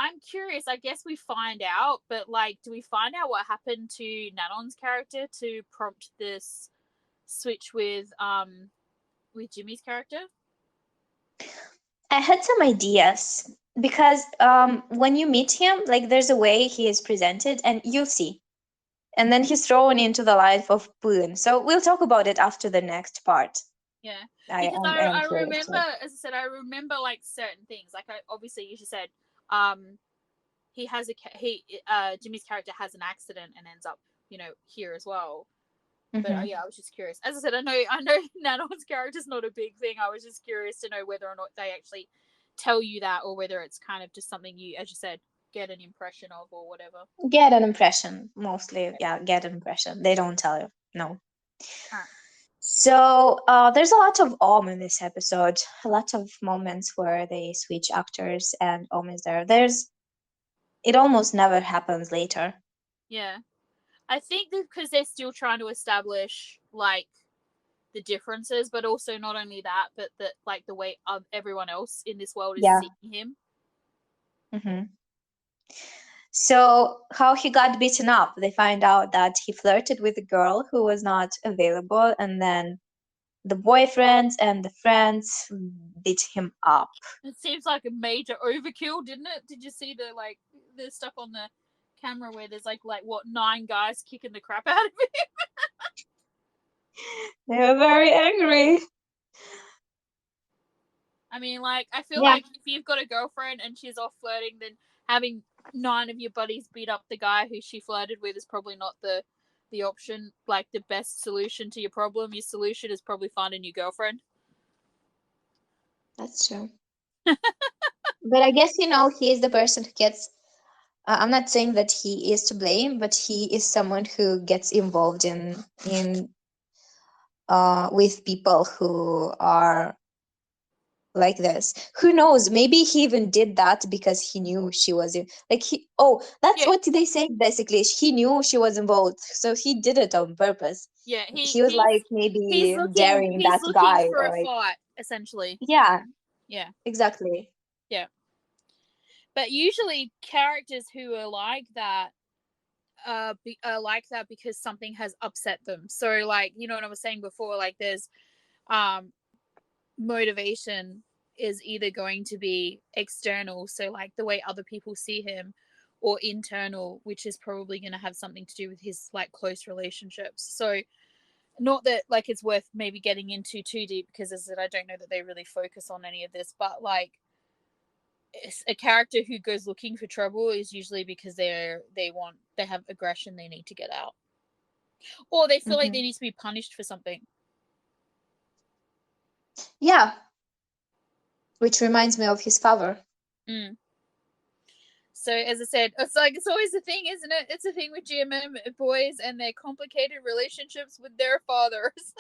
I'm curious. I guess we find out, but, like, do we find out what happened to Nanon's character to prompt this switch with Jimmy's character? I had some ideas because when you meet him, like there's a way he is presented, and you'll see. And then he's thrown into the life of Poon. So we'll talk about it after the next part. Yeah, I because am I curious remember, too. as I said, I remember, like, certain things. Like, obviously, as you said, he has Jimmy's character has an accident and ends up, here as well. But yeah, I was just curious. As I said, I know Nanon's character's not a big thing. I was just curious to know whether or not they actually tell you that, or whether it's kind of just something you, as you said, get an impression of, or whatever. Get an impression, mostly. Yeah, get an impression. They don't tell you. No. So there's a lot of in this episode. A lot of moments where they switch actors, and is there. It almost never happens later. Yeah, I think that because they're still trying to establish, like, the differences, but also not only that, but that, like, the way everyone else in this world is seeing him. So how he got beaten up, they find out that he flirted with a girl who was not available, and then the boyfriends and the friends beat him up. It seems like a major overkill, didn't it? Did you see the stuff on the camera where there's like what, 9 guys kicking the crap out of him? They were very angry. I mean, like, I feel Yeah, like if you've got a girlfriend and she's off flirting, then having 9 of your buddies beat up the guy who she flirted with is probably not the option, like the best solution to your problem. Your solution is probably find a new girlfriend. that's true. But I guess, he is the person who gets. I'm not saying that he is to blame, but he is someone who gets involved in with people who are like this. Who knows? Maybe he even did that because he knew she was in, like he. Oh, that's Yeah, what they say basically. He knew she was involved, so he did it on purpose. yeah. He was like He's maybe looking daring he's that looking guy, for or a like, fight, essentially. yeah, Yeah, exactly. yeah. But usually characters who are like that like that because something has upset them. So, like, you know what I was saying before, like there's um motivation is either going to be external, so like the way other people see him, or internal, which is probably going to have something to do with his like close relationships. So not that like it's worth maybe getting into too deep, because as I said, I don't know that they really focus on any of this, but like a character who goes looking for trouble is usually because they have aggression they need to get out, or they feel like they Hmm. need to be punished for something. Yeah, which reminds me of his father. Mm. So as I said, it's like it's always a thing, isn't it? It's a thing with GMM boys and their complicated relationships with their fathers.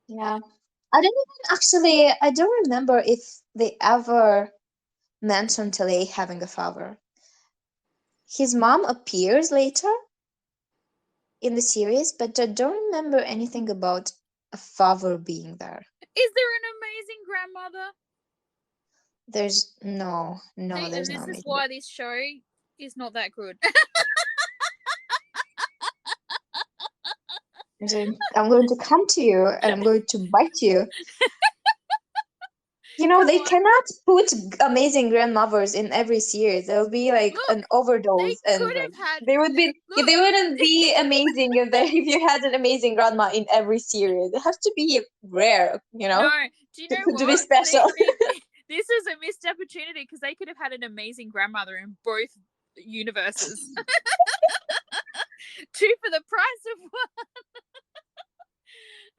Yeah, I don't remember if they ever mentioned Tele having a father. His mom appears later in the series, but I don't remember anything about a father being there. Is there an amazing grandmother? There's no, no, See, there's no this is amazing. why this show is not that good. I'm going to come to you and I'm going to bite you. Come They on. cannot put amazing grandmothers in every series. There'll be like Look, an they overdose, and could have had. they would be. Look, They wouldn't be amazing if you had an amazing grandma in every series. It has to be rare, no. Do you know to be what? special. This is a missed opportunity because they could have had an amazing grandmother in both universes. Two for the price of one.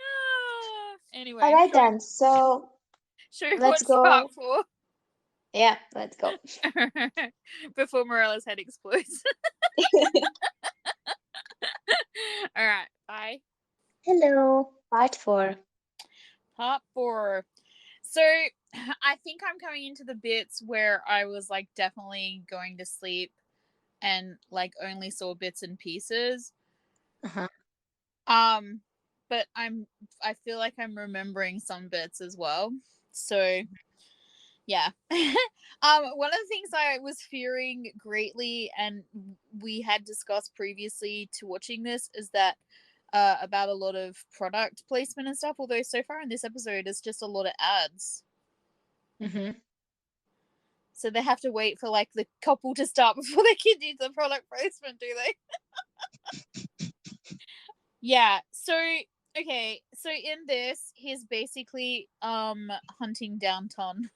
All Anyway, right then. So should we let's watch part go. 4 Yeah, let's go. before Morella's head explodes? All right, bye. Hello. Part 4. Part 4. So I think I'm coming into the bits where I was like definitely going to sleep and like only saw bits and pieces. Uh-huh. Um, but I feel like I'm remembering some bits as well. So yeah. One of the things I was fearing greatly, and we had discussed previously to watching this, is that about a lot of product placement and stuff. Although so far in this episode, it's just a lot of ads. Mm-hmm. So they have to wait for like the couple to start before they can do the product placement, do they? Yeah. So okay. So in this, he's basically hunting down Ton.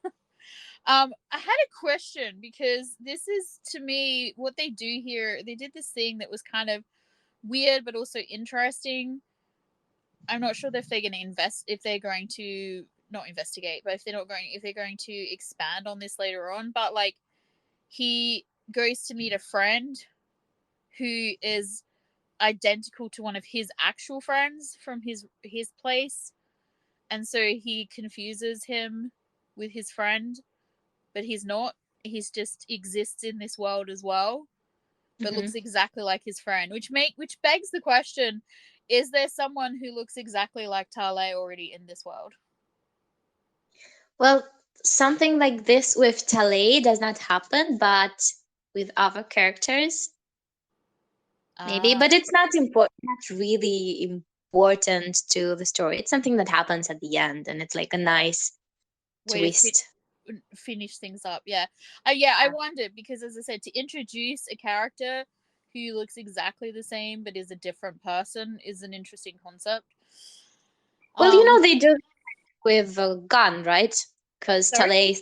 I had a question because this is to me what they do here. They did this thing that was kind of weird but also interesting. I'm not sure if they're going to if they're going to not investigate, but if they're going to expand on this later on. But like, he goes to meet a friend who is identical to one of his actual friends from his place, and so he confuses him with his friend, but he's not. He's just exists in this world as well, but Mm-hmm. looks exactly like his friend, which begs the question: is there someone who looks exactly like Tale already in this world? Well, something like this with Tale does not happen, but with other characters, maybe. Ah, But it's not important, not really important to the story. It's something that happens at the end, and it's like a nice way to twist. finish things up. Yeah, I wondered because, as I said, to introduce a character who looks exactly the same but is a different person is an interesting concept. Well, Um, they do with a gun, right? Because sorry.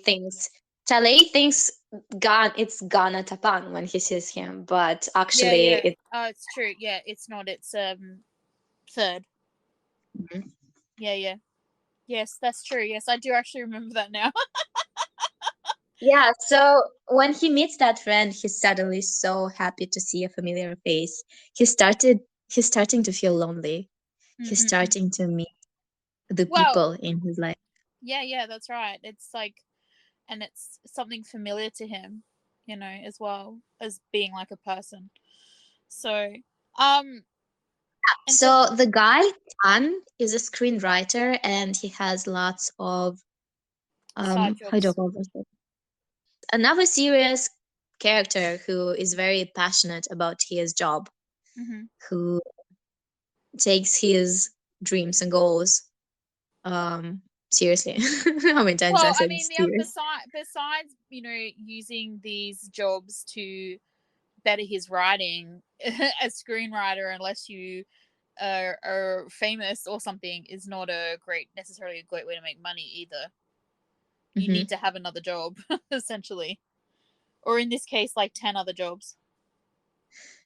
Talay thinks gun it's Gana Tapan when he sees him, but Yeah, actually yeah. it's It's true. Yeah, it's not. It's third. Mhm. Yeah, yeah. Yes, that's true. Yes, I do actually remember that now. Yeah, so when he meets that friend, he's suddenly so happy to see a familiar face. He's starting to feel lonely. He's Mm-mm-mm. starting to meet the Well, people in his life. yeah, yeah, that's right. It's like, and it's something familiar to him, as well as being like a person. So, um, and so So the guy, Tan, is a screenwriter and he has lots of side how do I jobs. call this? Another serious character who is very passionate about his job, Mm-hmm. who takes his dreams and goals seriously. How many times I Well, I said mean, yeah, serious? besides using these jobs to better his writing, as screenwriter, unless you are famous or something, is not necessarily a great way to make money either. You Hmm. need to have another job, essentially, or in this case, like 10 other jobs.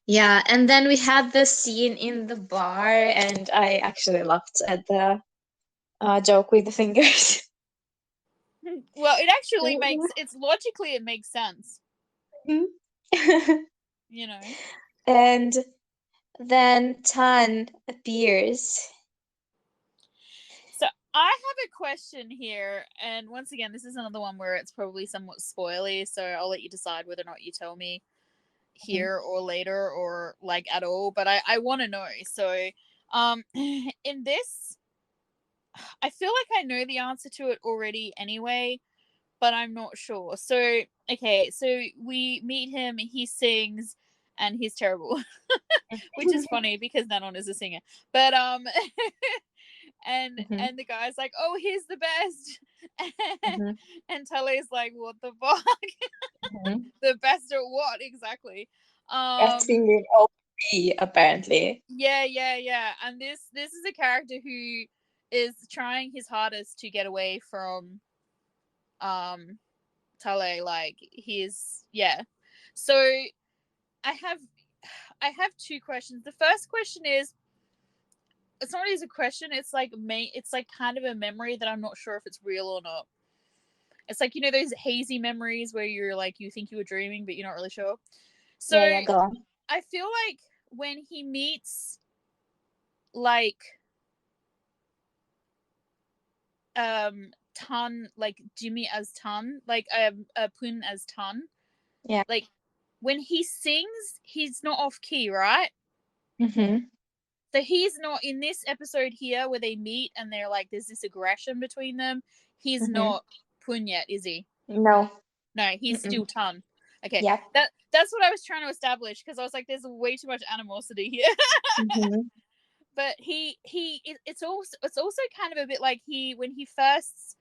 Yeah, and then we had the scene in the bar, and I actually laughed at the joke with the fingers. Well, it actually it makes sense, Mhm. you know. And then Tan appears. So I have a question here, and once again, this is another one where it's probably somewhat spoily, so I'll let you decide whether or not you tell me Mhm. here or later or like at all, but I want to know. So in this, I feel like I know the answer to it already anyway, but I'm not sure. So okay, so we meet him, he sings, and he's terrible. Which is funny because Nanon is a singer. But Mhm. and the guy's like, "Oh, he's the best," Mhm. and Tully's like, "What the fuck? Mhm. The best at what exactly?" Best Um, singer in all three, apparently. yeah, yeah, yeah. And this is a character who is trying his hardest to get away from um Tully. Like he's yeah. So I have I have two questions. The first question is, it's not really a question. It's like it's like kind of a memory that I'm not sure if it's real or not. It's like those hazy memories where you're like you think you were dreaming but you're not really sure. So Yeah, yeah, go on. I feel like when he meets like Tan, like Jimmy as Tan, like Pun as Tan, Yeah. like when he sings, he's not off key, right? Mm-hmm. So he's not in this episode here where they meet and they're like there's this aggression between them. He's Mm-hmm. not Pun yet, is he? No. No, he's Mm-mm. still Tan. Okay, Yep. that's what I was trying to establish because I was like, there's way too much animosity here. Mm-hmm. But it's also kind of a bit like when he first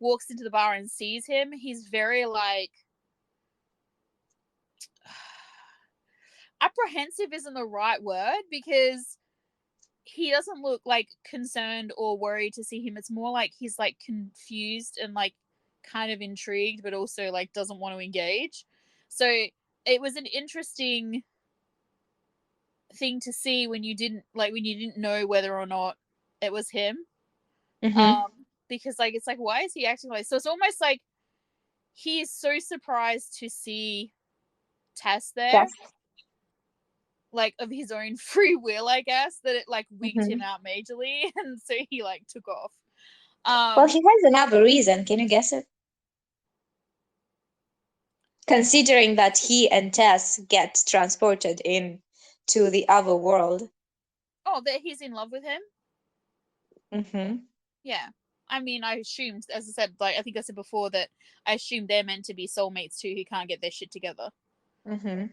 walks into the bar and sees him, he's very like apprehensive isn't the right word because he doesn't look like concerned or worried to see him. It's more like he's like confused and like kind of intrigued, but also like doesn't want to engage. So it was an interesting thing to see when you didn't know whether or not it was him. Mm-hmm. Um, because like it's like why is he acting like so? It's almost like he is so surprised to see Tess there, Yes. like of his own free will, I guess, that it like wigged Mm-hmm. him out majorly, and so he like took off. Well, Um, he has another reason. Can you guess it? Considering that he and Tess get transported in to the other world. oh, that he's in love with him. Mm-hmm. Yeah. I mean, I assumed, as I said, like I think I said before, that I assumed they're meant to be soulmates too, who can't get their shit together. Mm-hmm.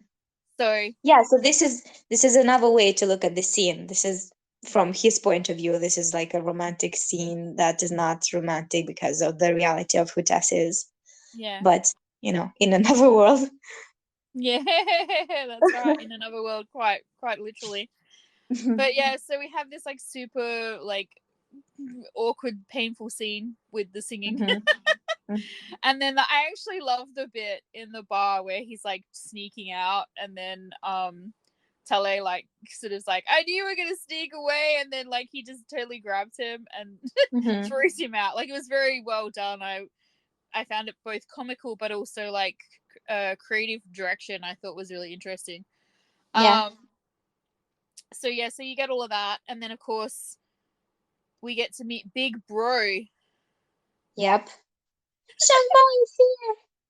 So Yeah, so this is another way to look at the scene. This is from his point of view. This is like a romantic scene that is not romantic because of the reality of who Tess is. yeah, But, in another world. yeah, that's right. In another world, quite literally. But yeah, so we have this like super like awkward, painful scene with the singing. Mm-hmm. And then I actually love the bit in the bar where he's like sneaking out, and then Tale like sort of like, I knew you were gonna sneak away, and then like he just totally grabs him and Mm-hmm. throws him out. Like, it was very well done. I found it both comical but also like creative direction. I thought was really interesting. Yeah. So yeah, so you get all of that, and then of course we get to meet Big Bro. Yep. Shampoo is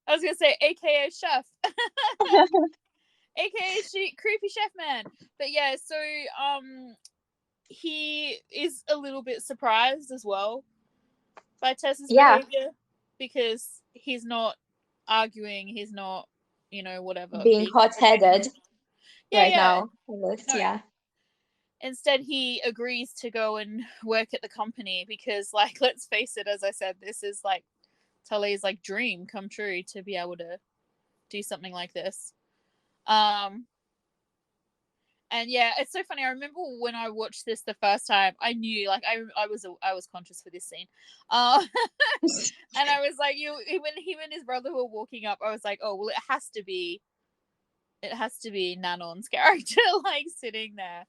I was gonna say, AKA Chef, here. AKA Creepy Chef Man. But yeah, so he is a little bit surprised as well by Tess's Yeah. behavior, because he's not arguing, he's not, whatever, Being being hot-headed yeah, right yeah. now. Almost, No. yeah. Instead, he agrees to go and work at the company because, like, let's face it, as I said, this is like Tully's like dream come true to be able to do something like this. And yeah, it's so funny. I remember when I watched this the first time, I knew, like, I was conscious for this scene, and I was like, when him and his brother were walking up, I was like, oh well, it has to be Nanon's character, like, sitting there.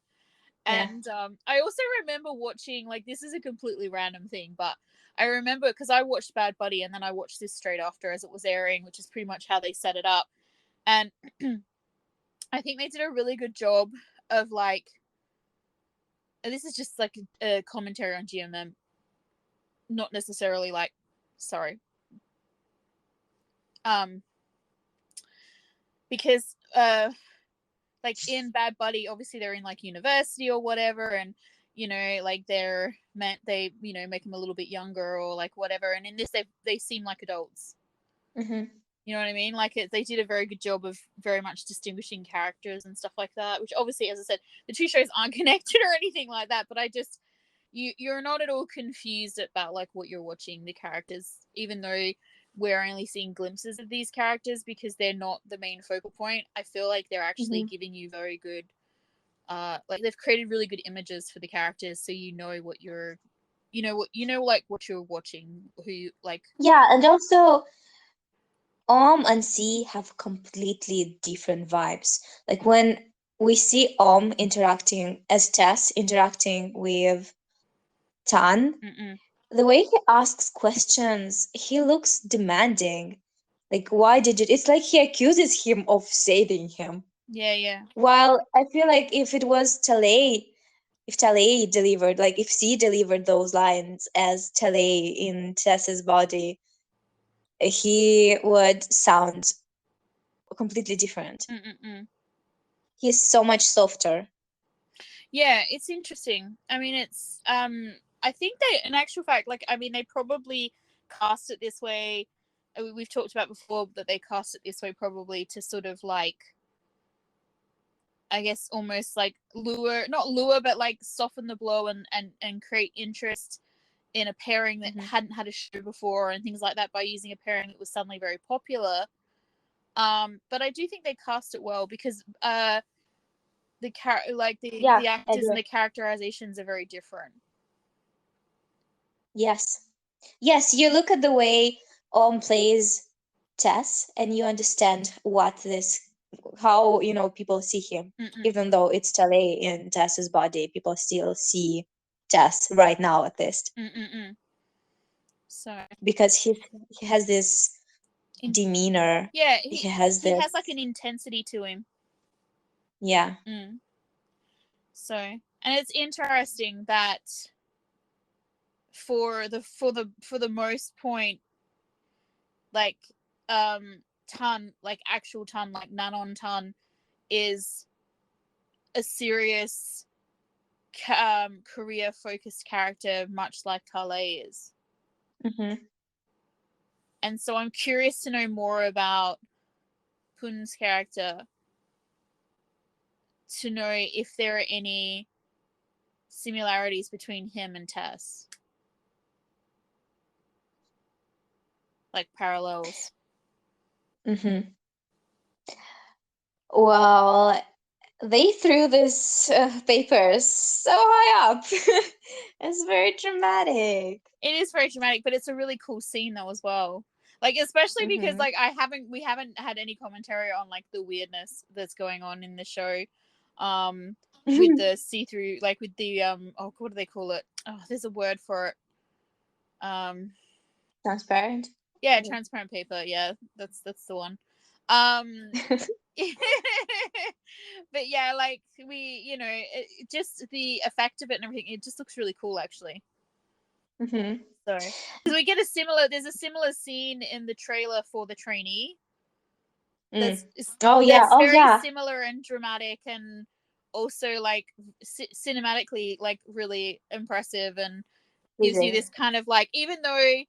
Yeah. And I also remember watching, like, this is a completely random thing, but I remember because I watched Bad Buddy and then I watched this straight after as it was airing, which is pretty much how they set it up. And I think they did a really good job of, like, and this is just like a commentary on GMM, not necessarily like, sorry, because like in Bad Buddy, obviously they're in like university or whatever, and like they make them a little bit younger or like whatever, and in this they seem like adults. Mm-hmm. You know what I mean? Like, they did a very good job of very much distinguishing characters and stuff like that, which obviously, as I said, the two shows aren't connected or anything like that, but I just, you're not at all confused about like what you're watching, the characters, even though we're only seeing glimpses of these characters because they're not the main focal point. I feel like they're actually Mm-hmm. giving you very good, like, they've created really good images for the characters, so you know what you're, like what you're watching, who you like. Yeah, and also and C have completely different vibes. Like when we see interacting as Tess interacting with Tan, Mm-mm. the way he asks questions, he looks demanding. Like, why did you? It's like he accuses him of saving him. Yeah. While I feel like if it was Talay, if Talay delivered, like if C delivered those lines as Talay in Tess's body, he would sound completely different. Mm-mm. He's so much softer. Yeah, it's interesting. I mean, it's I think they, in actual fact, like, I mean, they probably cast it this way. We've talked about before that they cast it this way probably to sort of like, I guess, almost like not lure, but like soften the blow and create interest in a pairing that Mm-hmm. hadn't had a show before and things like that by using a pairing that was suddenly very popular. But I do think they cast it well because Yeah, the I actors and agree. the characterizations are very different. Yes. Yes, you look at the way plays Tess and you understand how, people see him. Mm-mm. Even though it's Talay in Tess's body, people still see Tess right now at least. Mm-mm-mm. So Because he has this demeanor. yeah, He has he this, has like an intensity to him. yeah. So, and it's interesting that for the most point, like, Tan, like actual Tan, like Nanon Tan, is a serious career focused character, much like Kale is. Mm-hmm. And so I'm curious to know more about Pun's character, to know if there are any similarities between him and Tess, like parallels. Mm-hmm. Well, They threw this papers so high up. It's very dramatic. It is very dramatic, but it's a really cool scene though as well. Like especially because Mm-hmm. like we haven't had any commentary on like the weirdness that's going on in the show, with the see-through, like with the oh, what do they call it? Oh, there's a word for it. Transparent. Yeah, transparent paper. Yeah, that's the one. Um, but yeah, like just the effect of it and everything. It just looks really cool, actually. Mm-hmm. So, because there's a similar scene in the trailer for The Trainee. Oh yeah. That's Oh very yeah. similar and dramatic, and also like cinematically like really impressive, and gives you Amazing. this kind of like, even though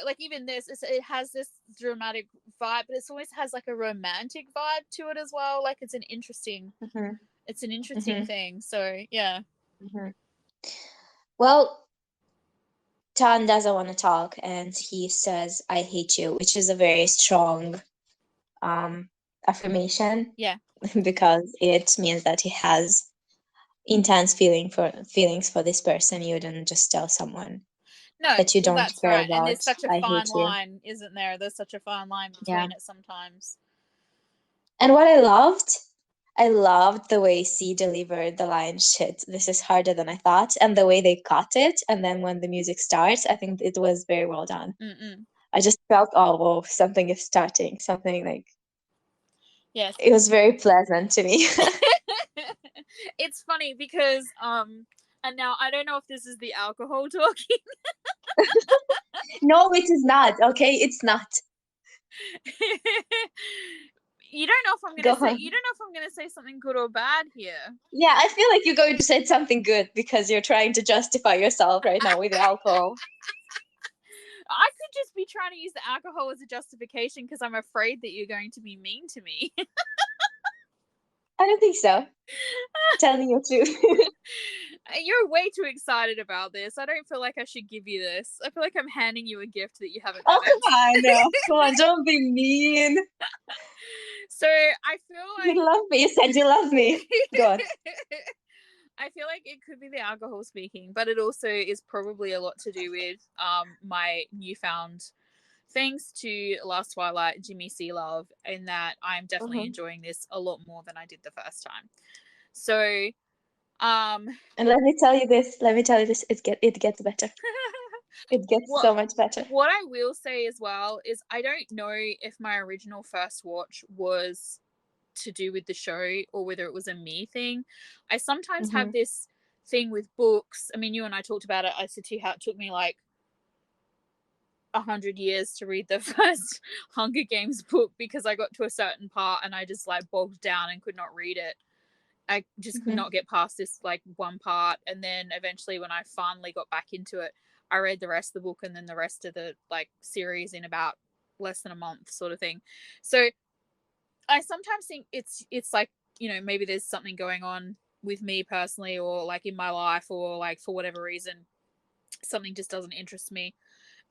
like even it has this dramatic vibe, but it always has like a romantic vibe to it as well. Like it's an interesting Mm-hmm. thing. So yeah. Mm-hmm. Well, Tan doesn't want to talk, and he says, "I hate you," which is a very strong um, affirmation Yeah. because it means that he has intense feelings for this person. You wouldn't just tell someone No, that you well, don't that's care right. And about, there's such a "I fine hate you." line, isn't there? There's such a fine line Yeah. between it sometimes. And what I loved the way C delivered the line, "Shit, this is harder than I thought," and the way they cut it. And then when the music starts, I think it was very well done. Mm-mm. I just felt, oh, whoa, something is starting. Something like, Yes. it was very pleasant to me. It's funny because and now I don't know if this is the alcohol talking. No, it is not. Okay, it's not. You don't know if I'm Go gonna say on. something good or bad here. Yeah, I feel like you're going to say something good because you're trying to justify yourself right now with the alcohol. I could just be trying to use the alcohol as a justification because I'm afraid that you're going to be mean to me. I don't think so. Telling you the truth. You're way too excited about this. I don't feel like I should give you this. I feel like I'm handing you a gift that you haven't Oh, earned. come on. No. Come on, don't be mean. So I feel like You love me. You said you love me. Go on. I feel like it could be the alcohol speaking, but it also is probably a lot to do with my newfound, thanks to Last Twilight, Jimmy C Love, in that I'm definitely enjoying this a lot more than I did the first time. So And let me tell you this. It gets better. It gets so much better. what I will say as well is I don't know if my original first watch was to do with the show or whether it was a me thing. I sometimes have this thing with books. I mean, you and I talked about it. I said to you how it took me like 100 years to read the first Hunger Games book because I got to a certain part and I just like bogged down and could not read it. I just could not get past this like one part, and then eventually when I finally got back into it, I read the rest of the book and then the rest of the like series in about less than a month, sort of thing. So I sometimes think it's like, maybe there's something going on with me personally, or like in my life, or like for whatever reason something just doesn't interest me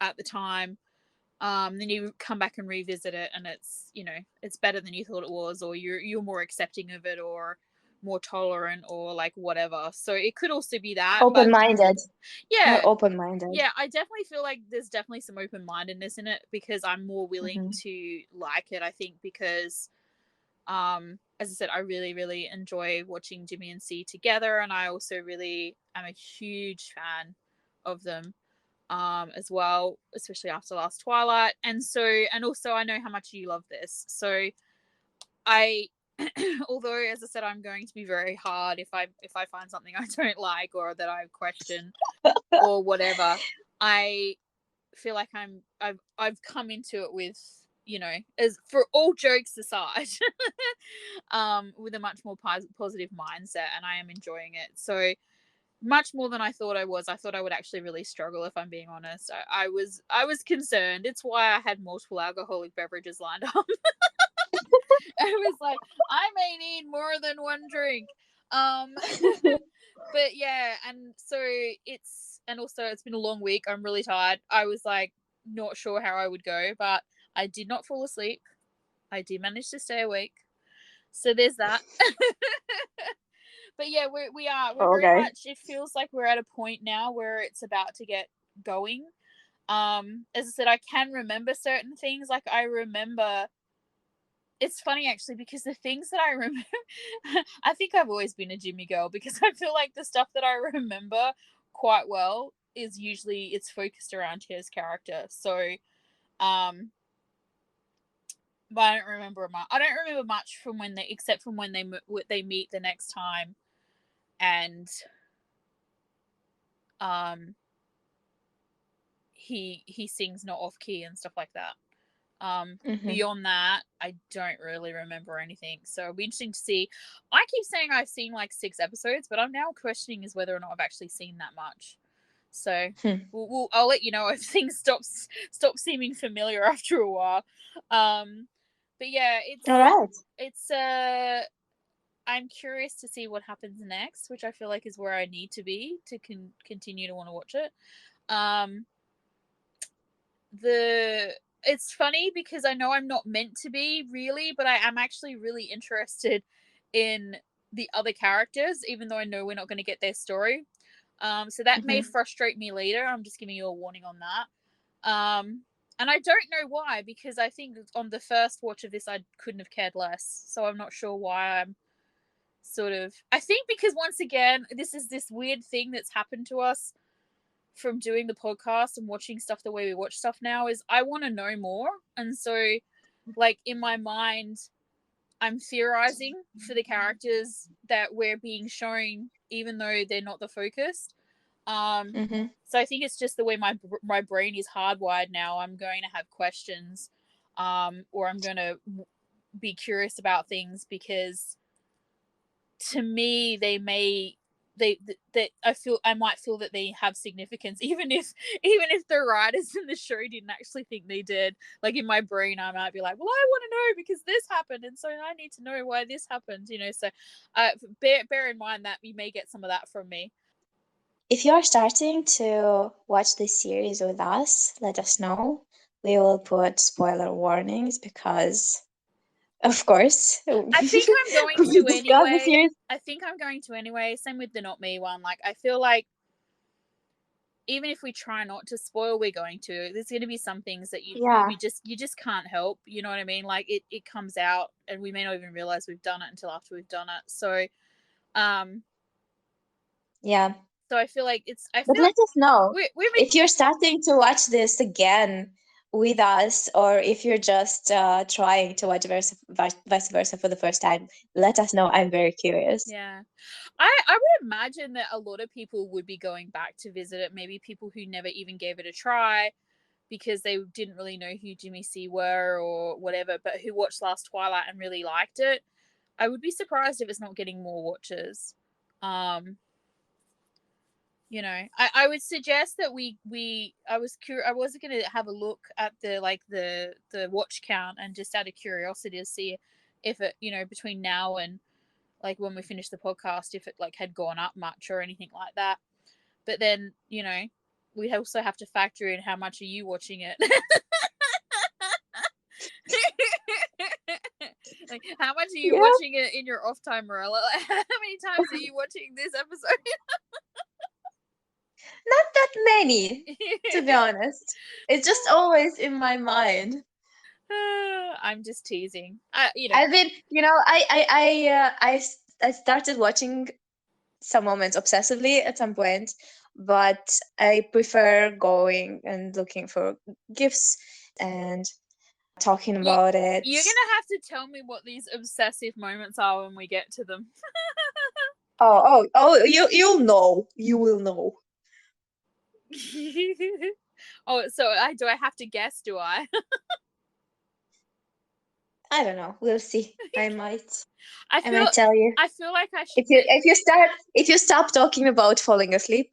at the time. Then you come back and revisit it and it's it's better than you thought it was, or you're more accepting of it, or more tolerant, or like whatever. So it could also be that, but Open-minded. yeah, More open-minded. yeah, I definitely feel like there's definitely some open-mindedness in it because I'm more willing to like it, I think, because as I said, I really, really enjoy watching Jimmy and C together, and I also really am a huge fan of them as well, especially after Last Twilight. And also I know how much you love this. So I although as I said, I'm going to be very hard if I find something I don't like or that I question or whatever. I feel like I've come into it with, as for all jokes aside, with a much more positive mindset, and I am enjoying it. So much more than I thought I was. I thought I would actually really struggle, if I'm being honest. I was concerned. It's why I had multiple alcoholic beverages lined up. I was like, I may need more than one drink. But yeah, and so it's been a long week. I'm really tired. I was like not sure how I would go, but I did not fall asleep. I did manage to stay awake. So there's that. But yeah, we're very Okay. much, it feels like we're at a point now where it's about to get going. As I said, I can remember certain things. Like I remember, it's funny actually, because the things that I remember, I think I've always been a Jimmy girl, because I feel like the stuff that I remember quite well is usually, it's focused around his character. So but I don't remember much. I don't remember much from when they, except from when they meet the next time, and he sings not off key and stuff like that. Beyond that, I don't really remember anything. So it'll be interesting to see. I keep saying I've seen like 6 episodes, but I'm now questioning is whether or not I've actually seen that much. So I'll let you know if things stop seeming familiar after a while. But yeah, All right. it's I'm curious to see what happens next, which I feel like is where I need to be to continue to want to watch it. It's funny because I know I'm not meant to be really, but I am actually really interested in the other characters, even though I know we're not going to get their story. So that may frustrate me later. I'm just giving you a warning on that. And I don't know why, because I think on the first watch of this, I couldn't have cared less. So I'm not sure why I'm sort of, I think because once again, this is this weird thing that's happened to us from doing the podcast and watching stuff the way we watch stuff now, is I want to know more. And so, like, in my mind, I'm theorizing for the characters that we're being shown, even though they're not the focus. So I think it's just the way my brain is hardwired now. I'm going to have questions, or I'm going to be curious about things, because to me they I might feel that they have significance, even if the writers in the show didn't actually think they did. Like in my brain, I might be like, well, I want to know because this happened, and so I need to know why this happened. So bear in mind that you may get some of that from me. If you are starting to watch this series with us, let us know. We will put spoiler warnings because, of course, I think I'm going to anyway. Same with the Not Me one. Like, I feel like even if we try not to spoil, we're going to. There's going to be some things that you just can't help. You know what I mean? Like it comes out, and we may not even realize we've done it until after we've done it. So, yeah. So I feel like But let us know we're if you're starting to watch this again with us, or if you're just trying to watch vice versa for the first time. Let us know. I'm very curious. Yeah. I would imagine that a lot of people would be going back to visit it. Maybe people who never even gave it a try because they didn't really know who Jimmy C were or whatever, but who watched Last Twilight and really liked it. I would be surprised if it's not getting more watches. I would suggest that I was going to have a look at the watch count, and just out of curiosity to see if it, between now and like when we finish the podcast, if it like had gone up much or anything like that. But then, we also have to factor in how much are you watching it. Like, how much are you watching it in your off time, Morella? How many times are you watching this episode? Not that many, to be honest. It's just always in my mind. I'm just teasing. I've been, I started watching some moments obsessively at some point, but I prefer going and looking for gifs and talking about it. You're gonna have to tell me what these obsessive moments are when we get to them. You'll know. You will know. So do I have to guess? Do I? I don't know. We'll see. I might. I might tell you. I feel like I should. If you stop talking about falling asleep,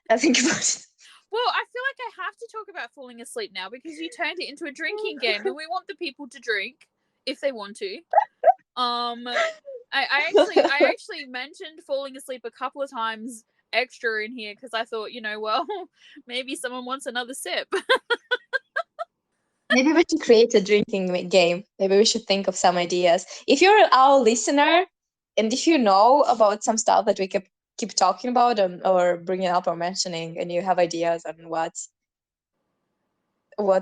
I think about it. Well, I feel like I have to talk about falling asleep now because you turned it into a drinking game, and we want the people to drink if they want to. I actually mentioned falling asleep a couple of times extra in here because I thought, well, maybe someone wants another sip. Maybe we should create a drinking game. Maybe we should think of some ideas. If you're our listener, and if you know about some stuff that we keep talking about or bringing up or mentioning, and you have ideas on what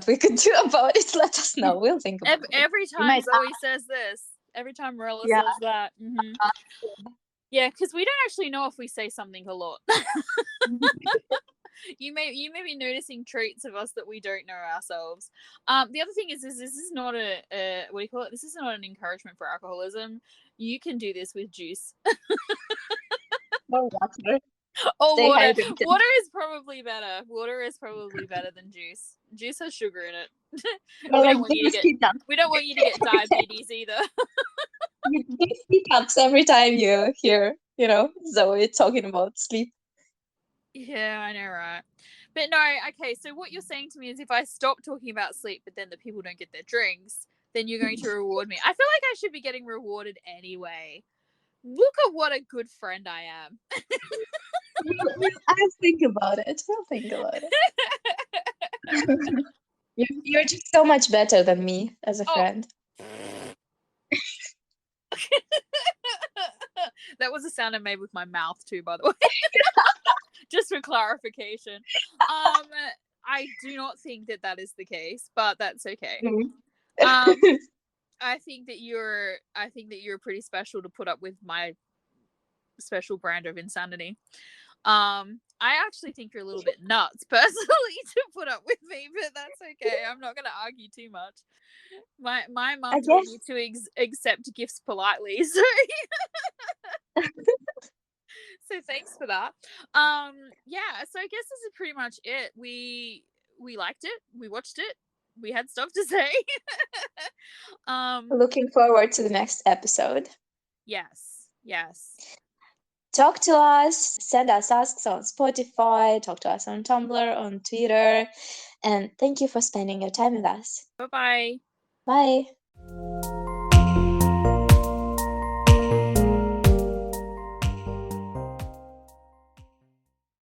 we could do about it, let us know. We'll think about it. Every You time might Zoe says this, every time Morella Yeah. says that. Yeah, because we don't actually know if we say something a lot. You may be noticing traits of us that we don't know ourselves. The other thing is this is not a what do you call it? This is not an encouragement for alcoholism. You can do this with juice. Or water. Or Stay water. hydrated. Water is probably better. Water is probably better than juice. Juice has sugar in it. Or we like don't want you to speed ups. we don't want you to get diabetes either. You do speed ups every time you hear, Zoe talking about sleep. Yeah, I know, right? But no, okay, so what you're saying to me is if I stop talking about sleep, but then the people don't get their drinks, then you're going to reward me. I feel like I should be getting rewarded anyway. Look at what a good friend I am. I'll think about it. We'll think about it. You're just so much better than me as a friend. That was a sound I made with my mouth too, by the way. Just for clarification. I do not think that is the case, but that's okay. I think that you're pretty special to put up with my special brand of insanity. I actually think you're a little bit nuts personally to put up with me, but that's okay. I'm not going to argue too much. My mum told me to accept gifts politely, so so thanks for that. Yeah, so I guess this is pretty much it. We liked it. We watched it. We had stuff to say. Looking forward to the next episode. Yes. Talk to us, send us asks on Spotify, talk to us on Tumblr, on Twitter, and thank you for spending your time with us. Bye-bye. Bye.